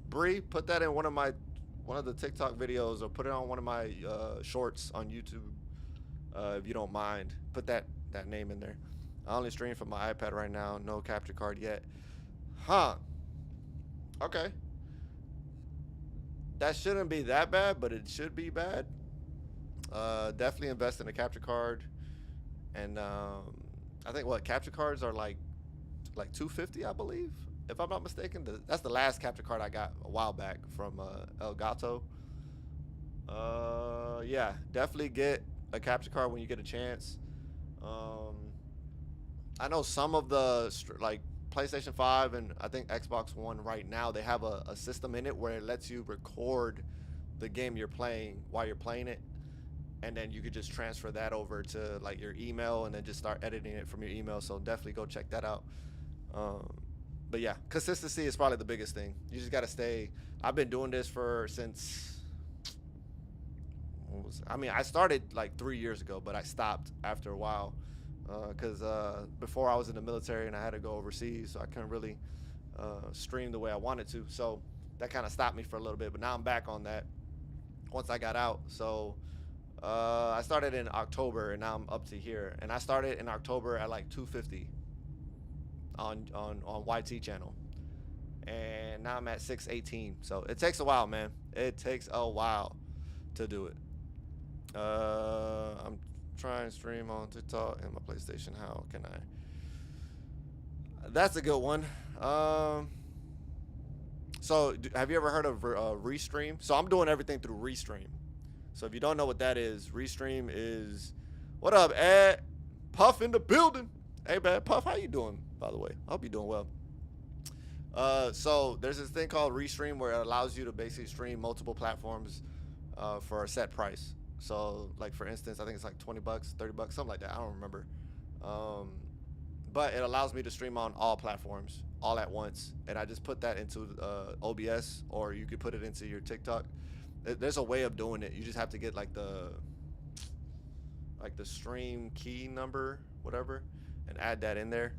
Bree, put that in one of the TikTok videos, or put it on one of my shorts on YouTube, if you don't mind. Put that name in there. I only stream from my iPad right now. No capture card yet. Huh. Okay. That shouldn't be that bad, but it should be bad. Definitely invest in a capture card. And I think capture cards are like $250, I believe, if I'm not mistaken. That's the last capture card I got a while back from 𝚙𝐬𝐿𝐺𝐸𝐸. Yeah, definitely get a capture card when you get a chance. I know some of the like PlayStation 5 and I think Xbox One right now, they have a system in it where it lets you record the game you're playing while you're playing it, and then you could just transfer that over to like your email and then just start editing it from your email. So definitely go check that out. But yeah, consistency is probably the biggest thing. You just got to stay. I've been doing this since I started like 3 years ago, but I stopped after a while because before I was in the military and I had to go overseas, so I couldn't really stream the way I wanted to. So that kind of stopped me for a little bit, but now I'm back on that once I got out. So I started in October and now I'm up to here. And I started in October at like 250 on YT channel. And now I'm at 618. So it takes a while, man. It takes a while to do it. I'm trying to stream on TikTok and my PlayStation. How can I? That's a good one. So have you ever heard of Restream? So I'm doing everything through Restream. So if you don't know what that is, Restream is, what up, Ed? Puff in the building. Hey, man, Puff, how you doing, by the way? I hope you're doing well. So there's this thing called Restream where it allows you to basically stream multiple platforms for a set price. So like, for instance, I think it's like $20, $30, something like that. I don't remember. But it allows me to stream on all platforms all at once. And I just put that into OBS, or you could put it into your TikTok. There's a way of doing it. You just have to get like the stream key number, whatever, and add that in there.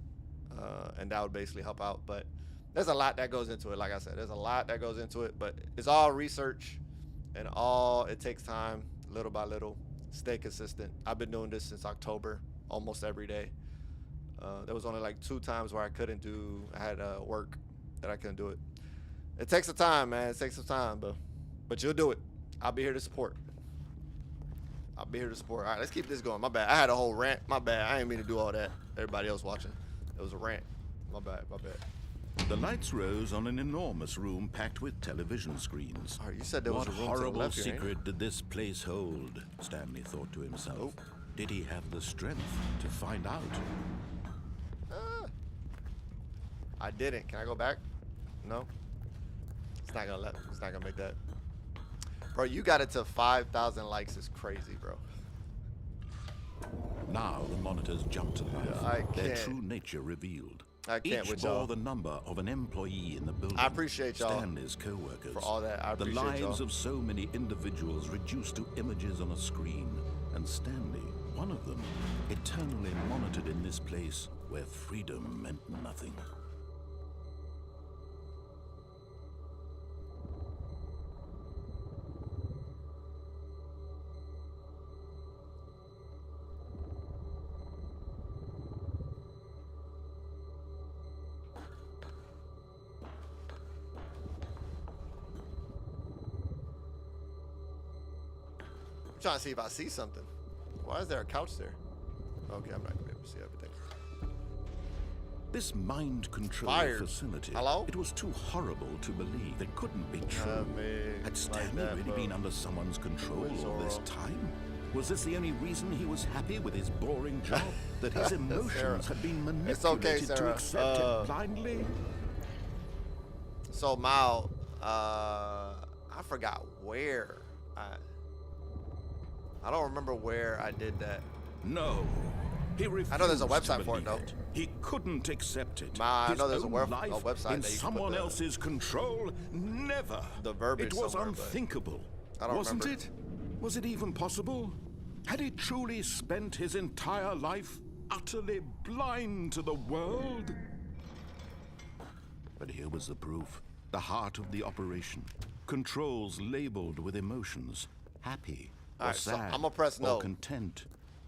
And that would basically help out. But there's a lot that goes into it. Like I said, there's a lot that goes into it, but it's all research and it takes time, little by little. Stay consistent. I've been doing this since October, almost every day. There was only like 2 times where I had work that I couldn't do it. It takes some time, man. It takes some time, but you'll do it. I'll be here to support. All right, let's keep this going. My bad. I had a whole rant. My bad. I didn't mean to do all that. Everybody else watching. It was a rant. My bad. The lights rose on an enormous room packed with television screens. All right, you said there was What a room to the horrible left here, ain't secret did this place hold? Stanley thought to himself. Nope. Did he have the strength to find out? I didn't. Can I go back? No. It's not gonna It's not gonna make that. Bro, you got it to 5,000 likes. Is crazy, bro. Now the monitors jumped to life. I Their can't. true nature revealed. I can't Each with bore y'all. the number of an employee in the building. I appreciate y'all Stanley's co-workers. for all that. I the appreciate lives y'all. of so many individuals reduced to images on a screen. And Stanley, one of them, eternally monitored in this place where freedom meant nothing. I'm trying to see if I see something. Why is there a couch there? Okay, I'm not gonna be able to see everything. This mind control Fired. facility, Hello? it was too horrible to believe. It couldn't be true. man, Had Stanley like that, really bro. been under someone's control Where's all this Zorro? time? Was this the only reason he was happy with his boring job? That his Sarah. emotions had been manipulated It's okay, to Sarah. accept it blindly? So Mal, I forgot where I don't remember where I did that. No. He refused I know there's a to website for it, believe though. He couldn't accept it. Ma, I His know there's a own website life that in you can put someone the- else's control? Never. The verbiage It was somewhere, but unthinkable. I don't Wasn't remember. it? Was it even possible? Had he truly spent his entire life utterly blind to the world? But here was the proof. The heart of the operation. Controls labeled with emotions. Happy or Alright, so sad I'ma press or no. content.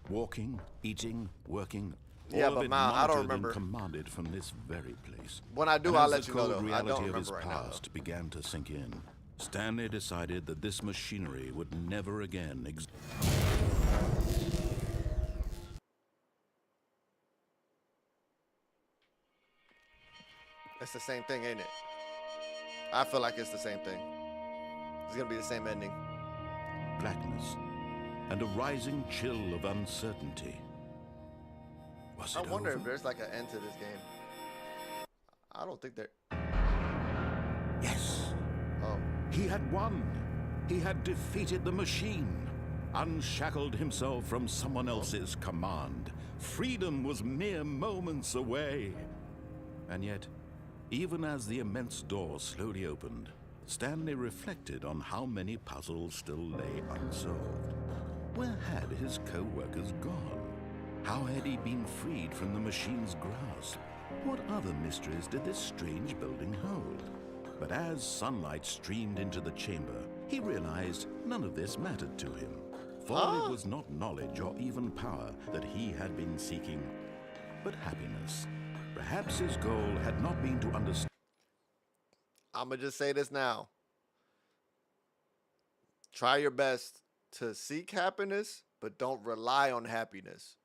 Walking, eating, working. Yeah, all but of it Ma, I don't monitored and remember. commanded from this very place. When I do, And I'll as let the you know, cold though. I reality don't of his remember right now, past began to sink in, Stanley decided that this machinery would never again exist. It's the same thing, ain't it? I feel like it's the same thing. It's gonna be the same ending. Blackness and a rising chill of uncertainty. Was I it wonder over? if there's like an end to this game. I don't think there. Yes, Oh, he had won. He had defeated the machine, unshackled himself from someone else's command. Freedom was mere moments away. And yet, even as the immense door slowly opened, Stanley reflected on how many puzzles still lay unsolved. Where had his co-workers gone? How had he been freed from the machine's grasp? What other mysteries did this strange building hold? But as sunlight streamed into the chamber, he realized none of this mattered to him. For it was not knowledge or even power that he had been seeking, but happiness. Perhaps his goal had not been to understand. I'm gonna just say this now. Try your best to seek happiness, but don't rely on happiness.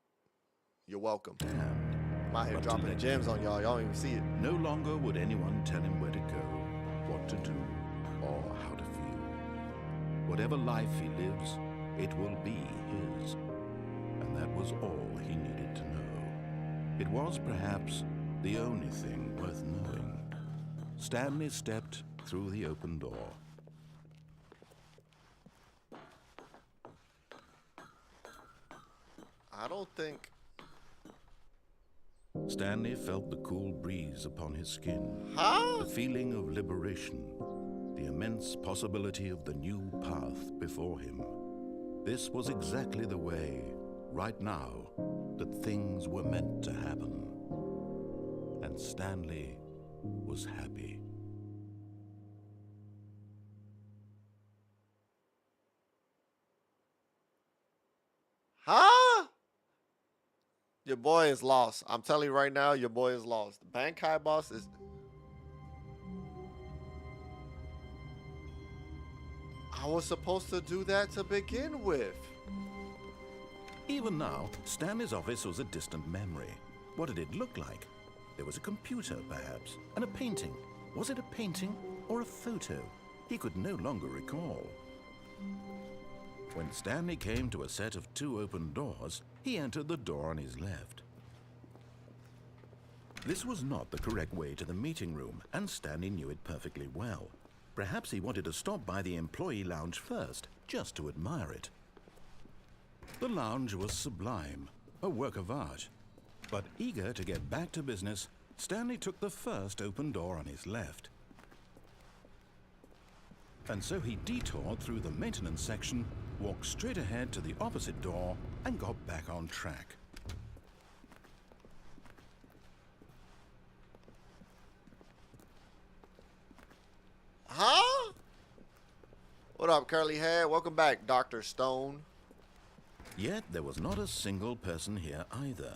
You're welcome. I'm out here But to dropping let gems on y'all. Y'all don't even see it. No longer would anyone tell him where to go, what to do, or how to feel. Whatever life he lives, it will be his. And that was all he needed to know. It was perhaps the only thing worth knowing. Stanley stepped through the open door. I don't think. Stanley felt the cool breeze upon his skin. Huh? The feeling of liberation, the immense possibility of the new path before him. This was exactly the way, right now, that things were meant to happen. And Stanley was happy. Huh? Your boy is lost. I'm telling you right now, your boy is lost. The Bankai boss is. I was supposed to do that to begin with. Even now, Stanley's office was a distant memory. What did it look like? There was a computer, perhaps, and a painting. Was it a painting or a photo? He could no longer recall. When Stanley came to a set of 2 open doors, he entered the door on his left. This was not the correct way to the meeting room, and Stanley knew it perfectly well. Perhaps he wanted to stop by the employee lounge first, just to admire it. The lounge was sublime, a work of art. But eager to get back to business, Stanley took the first open door on his left. And so he detoured through the maintenance section, walked straight ahead to the opposite door, and got back on track. Huh? What up, curly hair? Welcome back, Dr. Stone. Yet there was not a single person here either.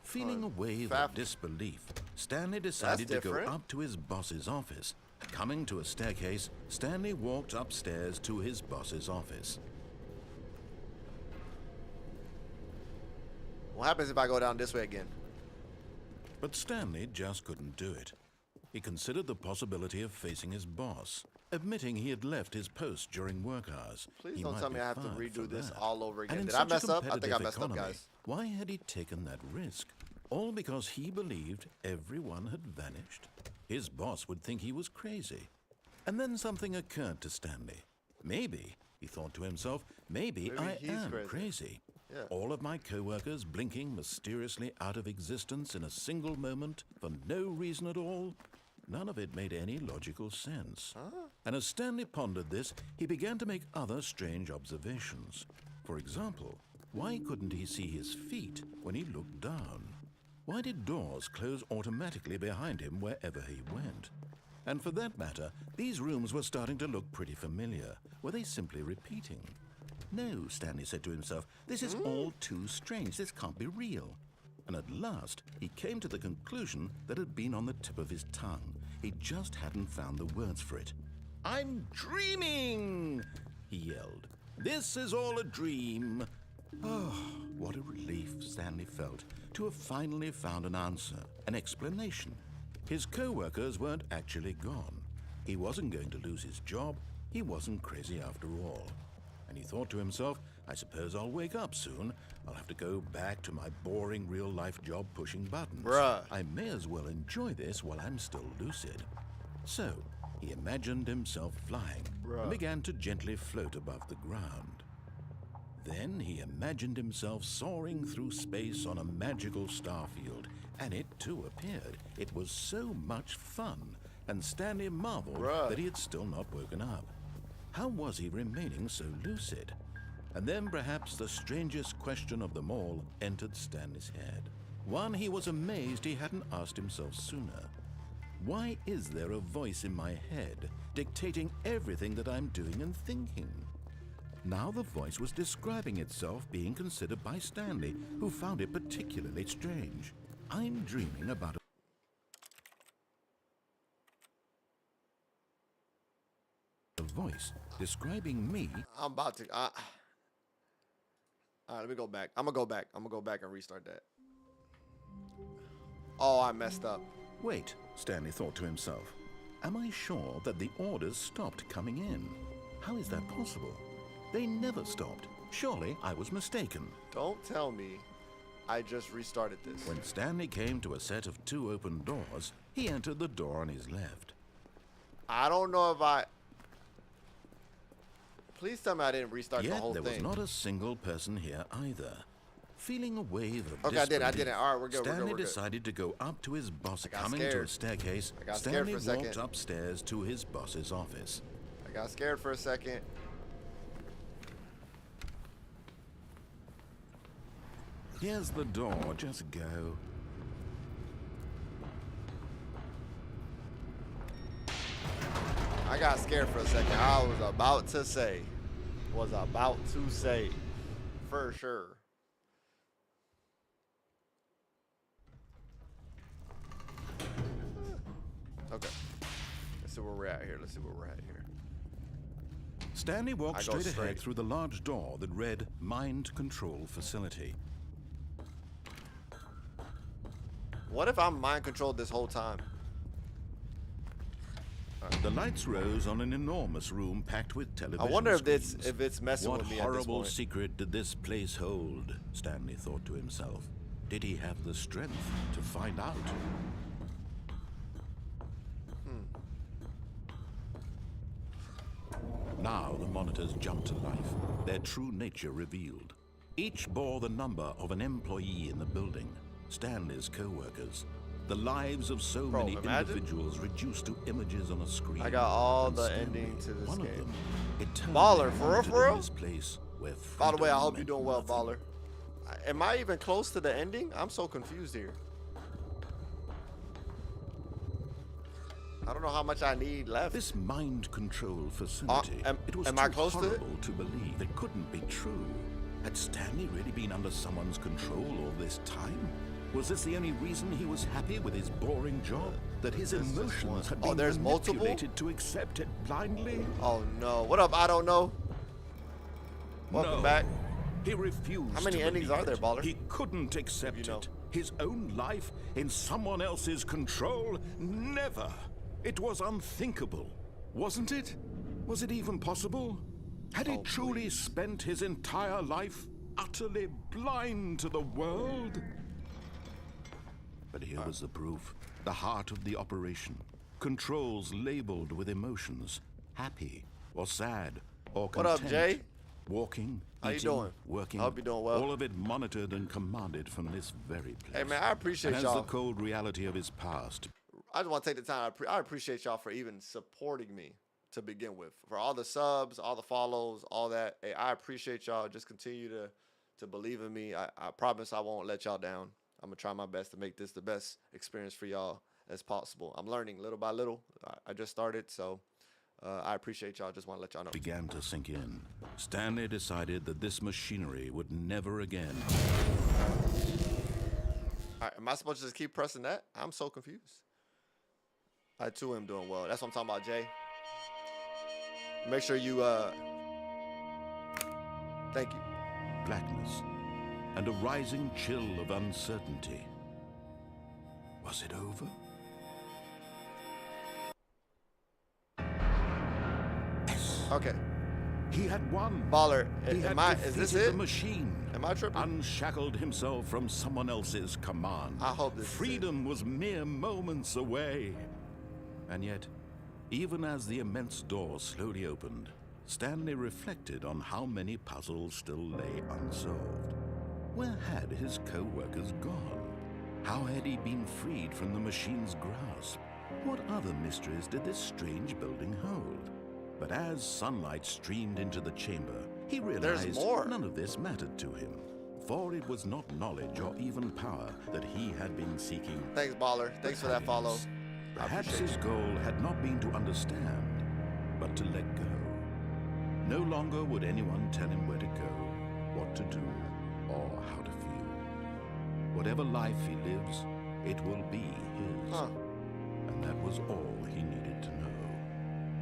Feeling a wave of disbelief, Stanley decided to go up to his boss's office. Coming to a staircase, Stanley walked upstairs to his boss's office. What happens if I go down this way again? But Stanley just couldn't do it. He considered the possibility of facing his boss, admitting he had left his post during work hours. Please don't tell me I have to redo this all over again. Did I mess up? I think I messed up, guys. Why had he taken that risk? All because he believed everyone had vanished? His boss would think he was crazy. And then something occurred to Stanley. Maybe, he thought to himself, maybe I am crazy. Yeah. All of my co-workers blinking mysteriously out of existence in a single moment for no reason at all. None of it made any logical sense. And as Stanley pondered this, he began to make other strange observations. For example, why couldn't he see his feet when he looked down? Why did doors close automatically behind him wherever he went? And for that matter, these rooms were starting to look pretty familiar. Were they simply repeating? No, Stanley said to himself, this is all too strange. This can't be real. And at last, he came to the conclusion that had been on the tip of his tongue. He just hadn't found the words for it. "I'm dreaming!" he yelled. "This is all a dream." Oh, what a relief Stanley felt to have finally found an answer, an explanation. His co-workers weren't actually gone. He wasn't going to lose his job. He wasn't crazy after all. And he thought to himself, I suppose I'll wake up soon. I'll have to go back to my boring real-life job pushing buttons. Bruh. I may as well enjoy this while I'm still lucid. So, he imagined himself flying and began to gently float above the ground. Then he imagined himself soaring through space on a magical starfield, and it too appeared. It was so much fun, and Stanley marveled that he had still not woken up. How was he remaining so lucid? And then perhaps the strangest question of them all entered Stanley's head. One he was amazed he hadn't asked himself sooner. Why is there a voice in my head dictating everything that I'm doing and thinking? Now the voice was describing itself being considered by Stanley, who found it particularly strange. I'm dreaming about a voice describing me. I'm about to. All right, let me go back. I'm gonna go back and restart that. Oh, I messed up. Wait, Stanley thought to himself. Am I sure that the orders stopped coming in? How is that possible? They never stopped. Surely I was mistaken. Don't tell me I just restarted this. When Stanley came to a set of 2 open doors, he entered the door on his left. I don't know if I... Please tell me I didn't restart the whole Yet thing. there was not a single person here either. Feeling a wave of I did it. All right, we're good, Stanley we're good. decided to go up to his boss. Coming scared. to a staircase, I got scared Stanley for a second. walked upstairs to his boss's office. I got scared for a second. Here's the door, just go. I got scared for a second. I was about to say. For sure. Okay. Let's see where we're at here. Stanley walked straight straight. ahead through the large door that read Mind Control Facility. What if I'm mind controlled this whole time? The lights rose on an enormous room packed with television I wonder screens. if it's messing What with me at this horrible point. secret did this place hold? Stanley thought to himself. Did he have the strength to find out? Now the monitors jumped to life, their true nature revealed. Each bore the number of an employee in the building, Stanley's co-workers. The lives of so many individuals reduced to images on a screen. I got all And the Stanley, ending to this one of game. them, eternally Baller, for real, wanted for real? in this place where By the way, I freedom hope you're meant doing well, nothing. Baller. Am I even close to the ending? I'm so confused here. I don't know how much I need left. This mind control facility, it was am too I close to it? horrible to believe. It couldn't be true. Had Stanley really been under someone's control all this time? Was this the only reason he was happy with his boring job? That his There's just emotions one. had Oh, been there's multiple? manipulated to accept it blindly? Oh no. What up? I don't know. Welcome No. back. He refused. How many to endings believe are there, it. Baller? He couldn't accept You know. it. His own life in someone else's control? Never. It was unthinkable, wasn't it? Was it even possible? Had he truly spent his entire life utterly blind to the world? But here was the proof. The heart of the operation. Controls labeled with emotions. Happy or sad or What up, content. Jay? Walking, How you eating, doing? working. I hope you're doing well. All of it monitored and commanded from this very place. Hey man, I appreciate and as y'all. the cold reality of his past I just want to take the time. I appreciate y'all for even supporting me to begin with. For all the subs, all the follows, all that. Hey, I appreciate y'all. Just continue to believe in me. I promise I won't let y'all down. I'm going to try my best to make this the best experience for y'all as possible. I'm learning little by little. I just started, so I appreciate y'all. Just want to let y'all know. began to sink in. Stanley decided that this machinery would never again. All right, am I supposed to just keep pressing that? I'm so confused. I too am doing well. That's what I'm talking about, Jay. Make sure you thank you. Blackness and a rising chill of uncertainty. Was it over? Yes. Okay. He had won. Baller, He had is this defeated it? the machine. Am I tripping? Unshackled himself from someone else's command. I hope this is it. Freedom was mere moments away. And yet, even as the immense door slowly opened, Stanley reflected on how many puzzles still lay unsolved. Where had his co-workers gone? How had he been freed from the machine's grasp? What other mysteries did this strange building hold? But as sunlight streamed into the chamber, he realized more. none of this mattered to him. For it was not knowledge or even power that he had been seeking. Thanks, Baller. Thanks for that follow. I Perhaps appreciate his goal had not been to understand, but to let go. No longer would anyone tell him where to go, what to do, or how to feel. Whatever life he lives, it will be his. Huh. And that was all he needed to know.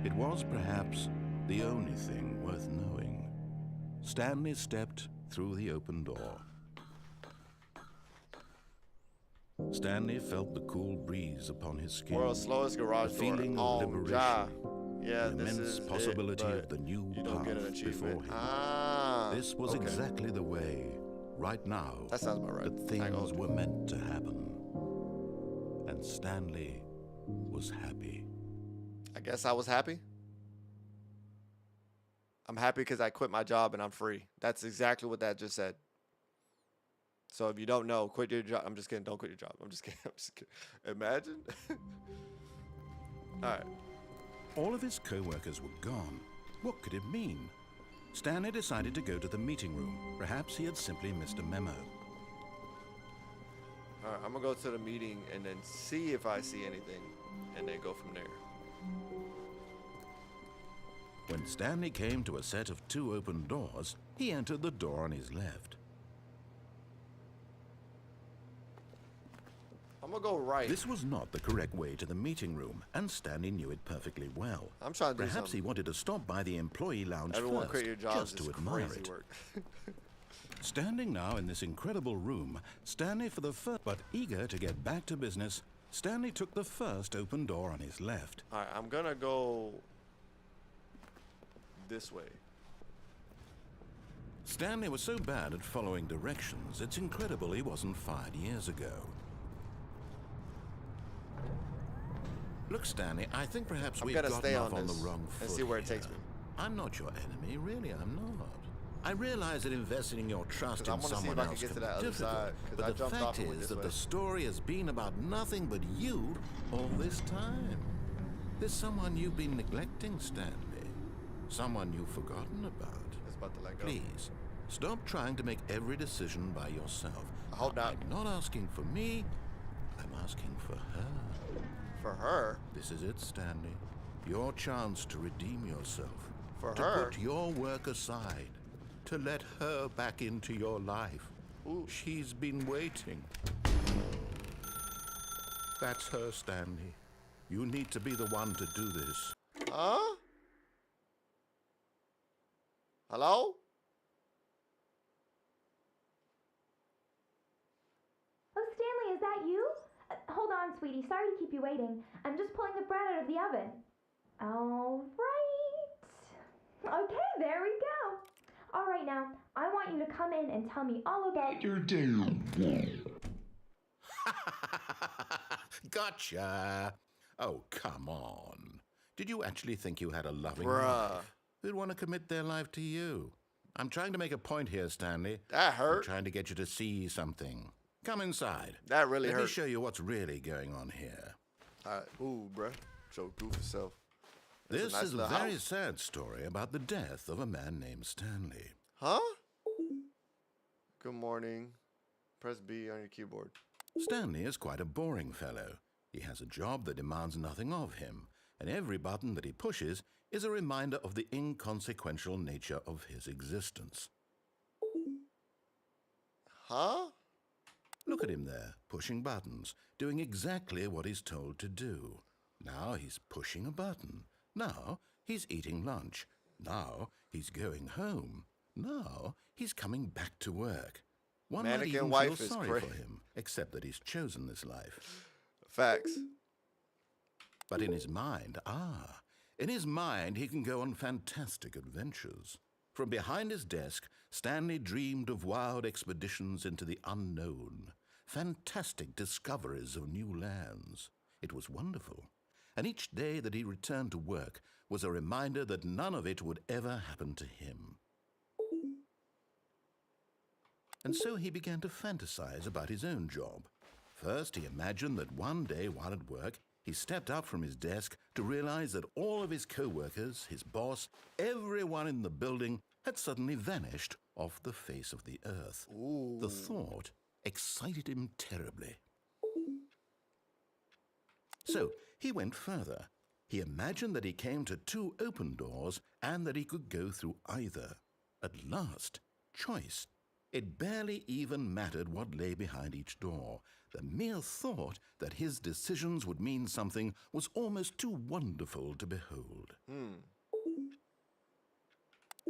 It was perhaps the only thing worth knowing. Stanley stepped through the open door. Stanley felt the cool breeze upon his skin. World's slowest garage The door. feeling of liberation. Yeah, The this immense is possibility it, of the new you don't get an path achievement. before him. Ah, This was okay. exactly the way, right now, That sounds about right. that I ain't things gonna- were meant to happen. And Stanley was happy. I guess I was happy. I'm happy because I quit my job and I'm free. That's exactly what that just said. So if you don't know, quit your job. I'm just kidding. Don't quit your job. I'm just kidding. I'm just kidding. Imagine. All right. All of his co-workers were gone. What could it mean? Stanley decided to go to the meeting room. Perhaps he had simply missed a memo. All right. I'm going to go to the meeting and then see if I see anything and then go from there. When Stanley came to a set of 2 open doors, he entered the door on his left. I'm going to go right. This was not the correct way to the meeting room, and Stanley knew it perfectly well. I'm trying to do Perhaps he something. wanted to stop by the employee lounge Everyone first, quit your jobs just to is admire crazy it. work. Standing now in this incredible room, Stanley for the first, but eager to get back to business, Stanley took the first open door on his left. All right, I'm gonna go this way. Stanley was so bad at following directions, it's incredible he wasn't fired years ago. Look, Stanley, I think perhaps we've gotten off on the wrong foot and see where it takes me. I'm not your enemy, really, I'm not. I realize that investing in your trust in someone else can be difficult, but the fact is that the story has been about nothing but you all this time. There's someone you've been neglecting, Stanley. Someone you've forgotten about. It's about to let go. Please, stop trying to make every decision by yourself. I hope not. I'm not asking for me, I'm asking for her. For her? This is it, Stanley. Your chance to redeem yourself. For to her? Put your work aside. To let her back into your life. Ooh. She's been waiting. That's her, Stanley. You need to be the one to do this. Huh? Hello? Oh, Stanley, is that you? Hold on, sweetie. Sorry to keep you waiting. I'm just pulling the bread out of the oven. All right. Okay, there we go. All right, now, I want you to come in and tell me all about your day. Gotcha. Oh, come on. Did you actually think you had a loving Bruh. wife who'd want to commit their life to you? I'm trying to make a point here, Stanley. That I'm hurt. trying to get you to see something. Come inside. That really Let hurt. me show you what's really going on here. Ooh, bruh. Show goofy self. This nice is a little very house. sad story about the death of a man named Stanley. Huh? Good morning. Press B on your keyboard. Stanley is quite a boring fellow. He has a job that demands nothing of him, and every button that he pushes is a reminder of the inconsequential nature of his existence. Huh? Look at him there, pushing buttons, doing exactly what he's told to do. Now he's pushing a button. Now he's eating lunch. Now he's going home. Now he's coming back to work. One might Mannequin even wife feel is sorry crazy. for him, except that he's chosen this life. Facts. But in his mind, he can go on fantastic adventures. From behind his desk, Stanley dreamed of wild expeditions into the unknown, fantastic discoveries of new lands. It was wonderful. And each day that he returned to work was a reminder that none of it would ever happen to him. And so he began to fantasize about his own job. First, he imagined that one day while at work, he stepped up from his desk to realize that all of his co-workers, his boss, everyone in the building had suddenly vanished off the face of the earth. Ooh. The thought excited him terribly. So he went further. He imagined that he came to 2 open doors and that he could go through either. At last, choice. It barely even mattered what lay behind each door. The mere thought that his decisions would mean something was almost too wonderful to behold.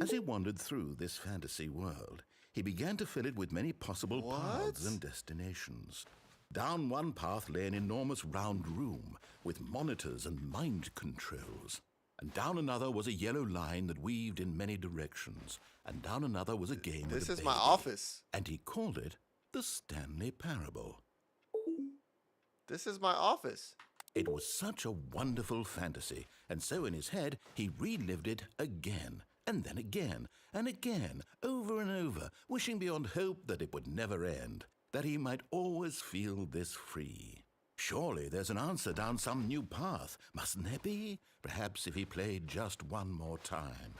As he wandered through this fantasy world, he began to fill it with many possible paths and destinations. Down one path lay an enormous round room with monitors and mind controls. And down another was a yellow line that weaved in many directions. And down another was a game with a This is baby. my office. And he called it the Stanley Parable. This is my office. It was such a wonderful fantasy, and so in his head he relived it again, and then again, and again, over and over, wishing beyond hope that it would never end, that he might always feel this free. Surely there's an answer down some new path, mustn't there be? Perhaps if he played just one more time.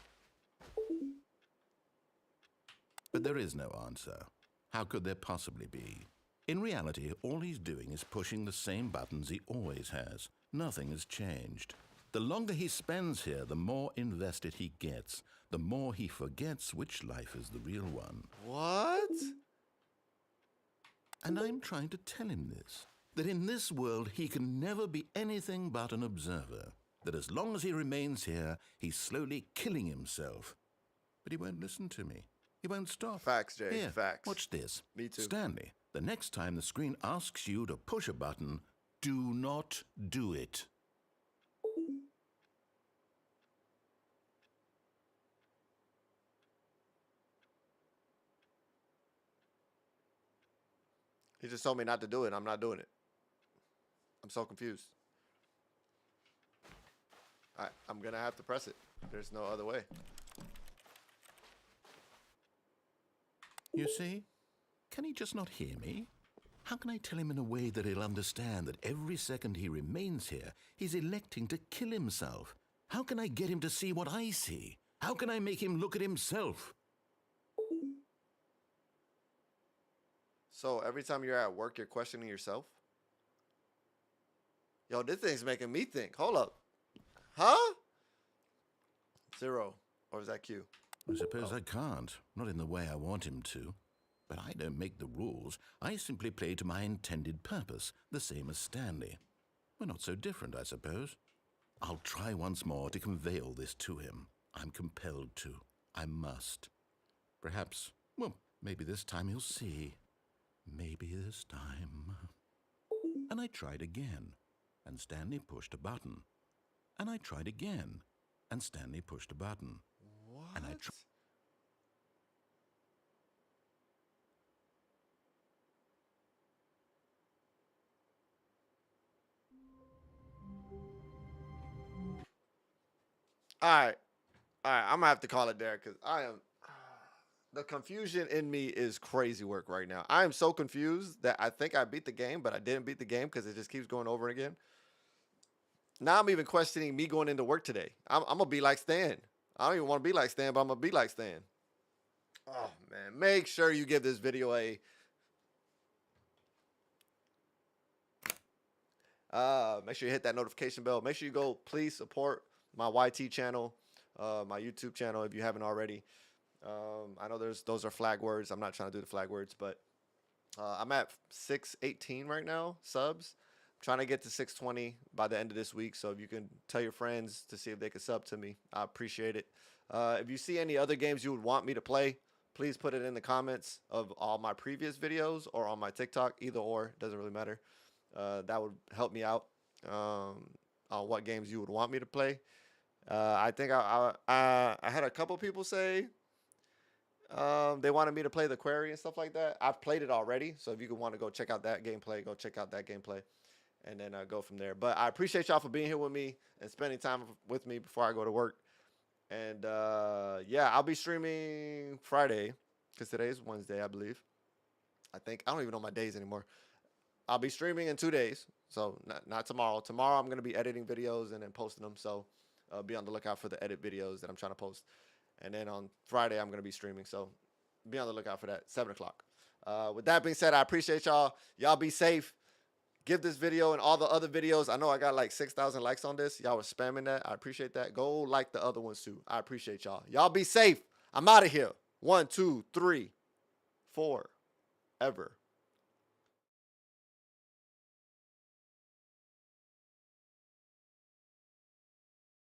But there is no answer. How could there possibly be? In reality, all he's doing is pushing the same buttons he always has. Nothing has changed. The longer he spends here, the more invested he gets, the more he forgets which life is the real one. What? And I'm trying to tell him this, that in this world he can never be anything but an observer, that as long as he remains here, he's slowly killing himself. But he won't listen to me. He won't stop. Facts, Jay. Here, Facts. watch this. Me too. Stanley, the next time the screen asks you to push a button, do not do it. He just told me not to do it. I'm not doing it. I'm so confused. I'm going to have to press it. There's no other way. You see? Can he just not hear me? How can I tell him in a way that he'll understand that every second he remains here, he's electing to kill himself? How can I get him to see what I see? How can I make him look at himself? So every time you're at work, you're questioning yourself? Yo, this thing's making me think. Hold up. Huh? 0. Or is that Q? I suppose I can't. Not in the way I want him to. But I don't make the rules. I simply play to my intended purpose, the same as Stanley. We're not so different, I suppose. I'll try once more to convey all this to him. I'm compelled to. I must. Perhaps, well, maybe this time he'll see. Maybe this time. And I tried again, and Stanley pushed a button. And I tried again, and Stanley pushed a button. What? And I All right. All right. I'm going to have to call it there because I am. The confusion in me is crazy work right now. I am so confused that I think I beat the game, but I didn't beat the game because it just keeps going over again. Now I'm even questioning me going into work today. I'm going to be like Stan. I don't even want to be like Stan, but I'm going to be like Stan. Oh, man. Make sure you give this video a... make sure you hit that notification bell. Make sure you go, please support my YT channel, my YouTube channel if you haven't already. I know those are flag words. I'm not trying to do the flag words, but I'm at 618 right now, subs. I'm trying to get to 620 by the end of this week. So if you can tell your friends to see if they can sub to me, I appreciate it. If you see any other games you would want me to play, please put it in the comments of all my previous videos or on my TikTok, either or, doesn't really matter. That would help me out on what games you would want me to play. I think I had a couple people say they wanted me to play the Query and stuff like that. I've played it already, so if you want to go check out that gameplay, go check out that gameplay, and then go from there. But I appreciate y'all for being here with me and spending time with me before I go to work. And yeah, I'll be streaming Friday because today is Wednesday, I believe. I think I don't even know my days anymore. I'll be streaming in 2 days, so not tomorrow. Tomorrow I'm going to be editing videos and then posting them, so be on the lookout for the edit videos that I'm trying to post. And then on Friday, I'm going to be streaming, so be on the lookout for that, 7 o'clock. With that being said, I appreciate y'all. Y'all be safe. Give this video and all the other videos. I know I got like 6,000 likes on this. Y'all were spamming that. I appreciate that. Go like the other ones too. I appreciate y'all. Y'all be safe. I'm out of here. 1, 2, 3, 4, ever.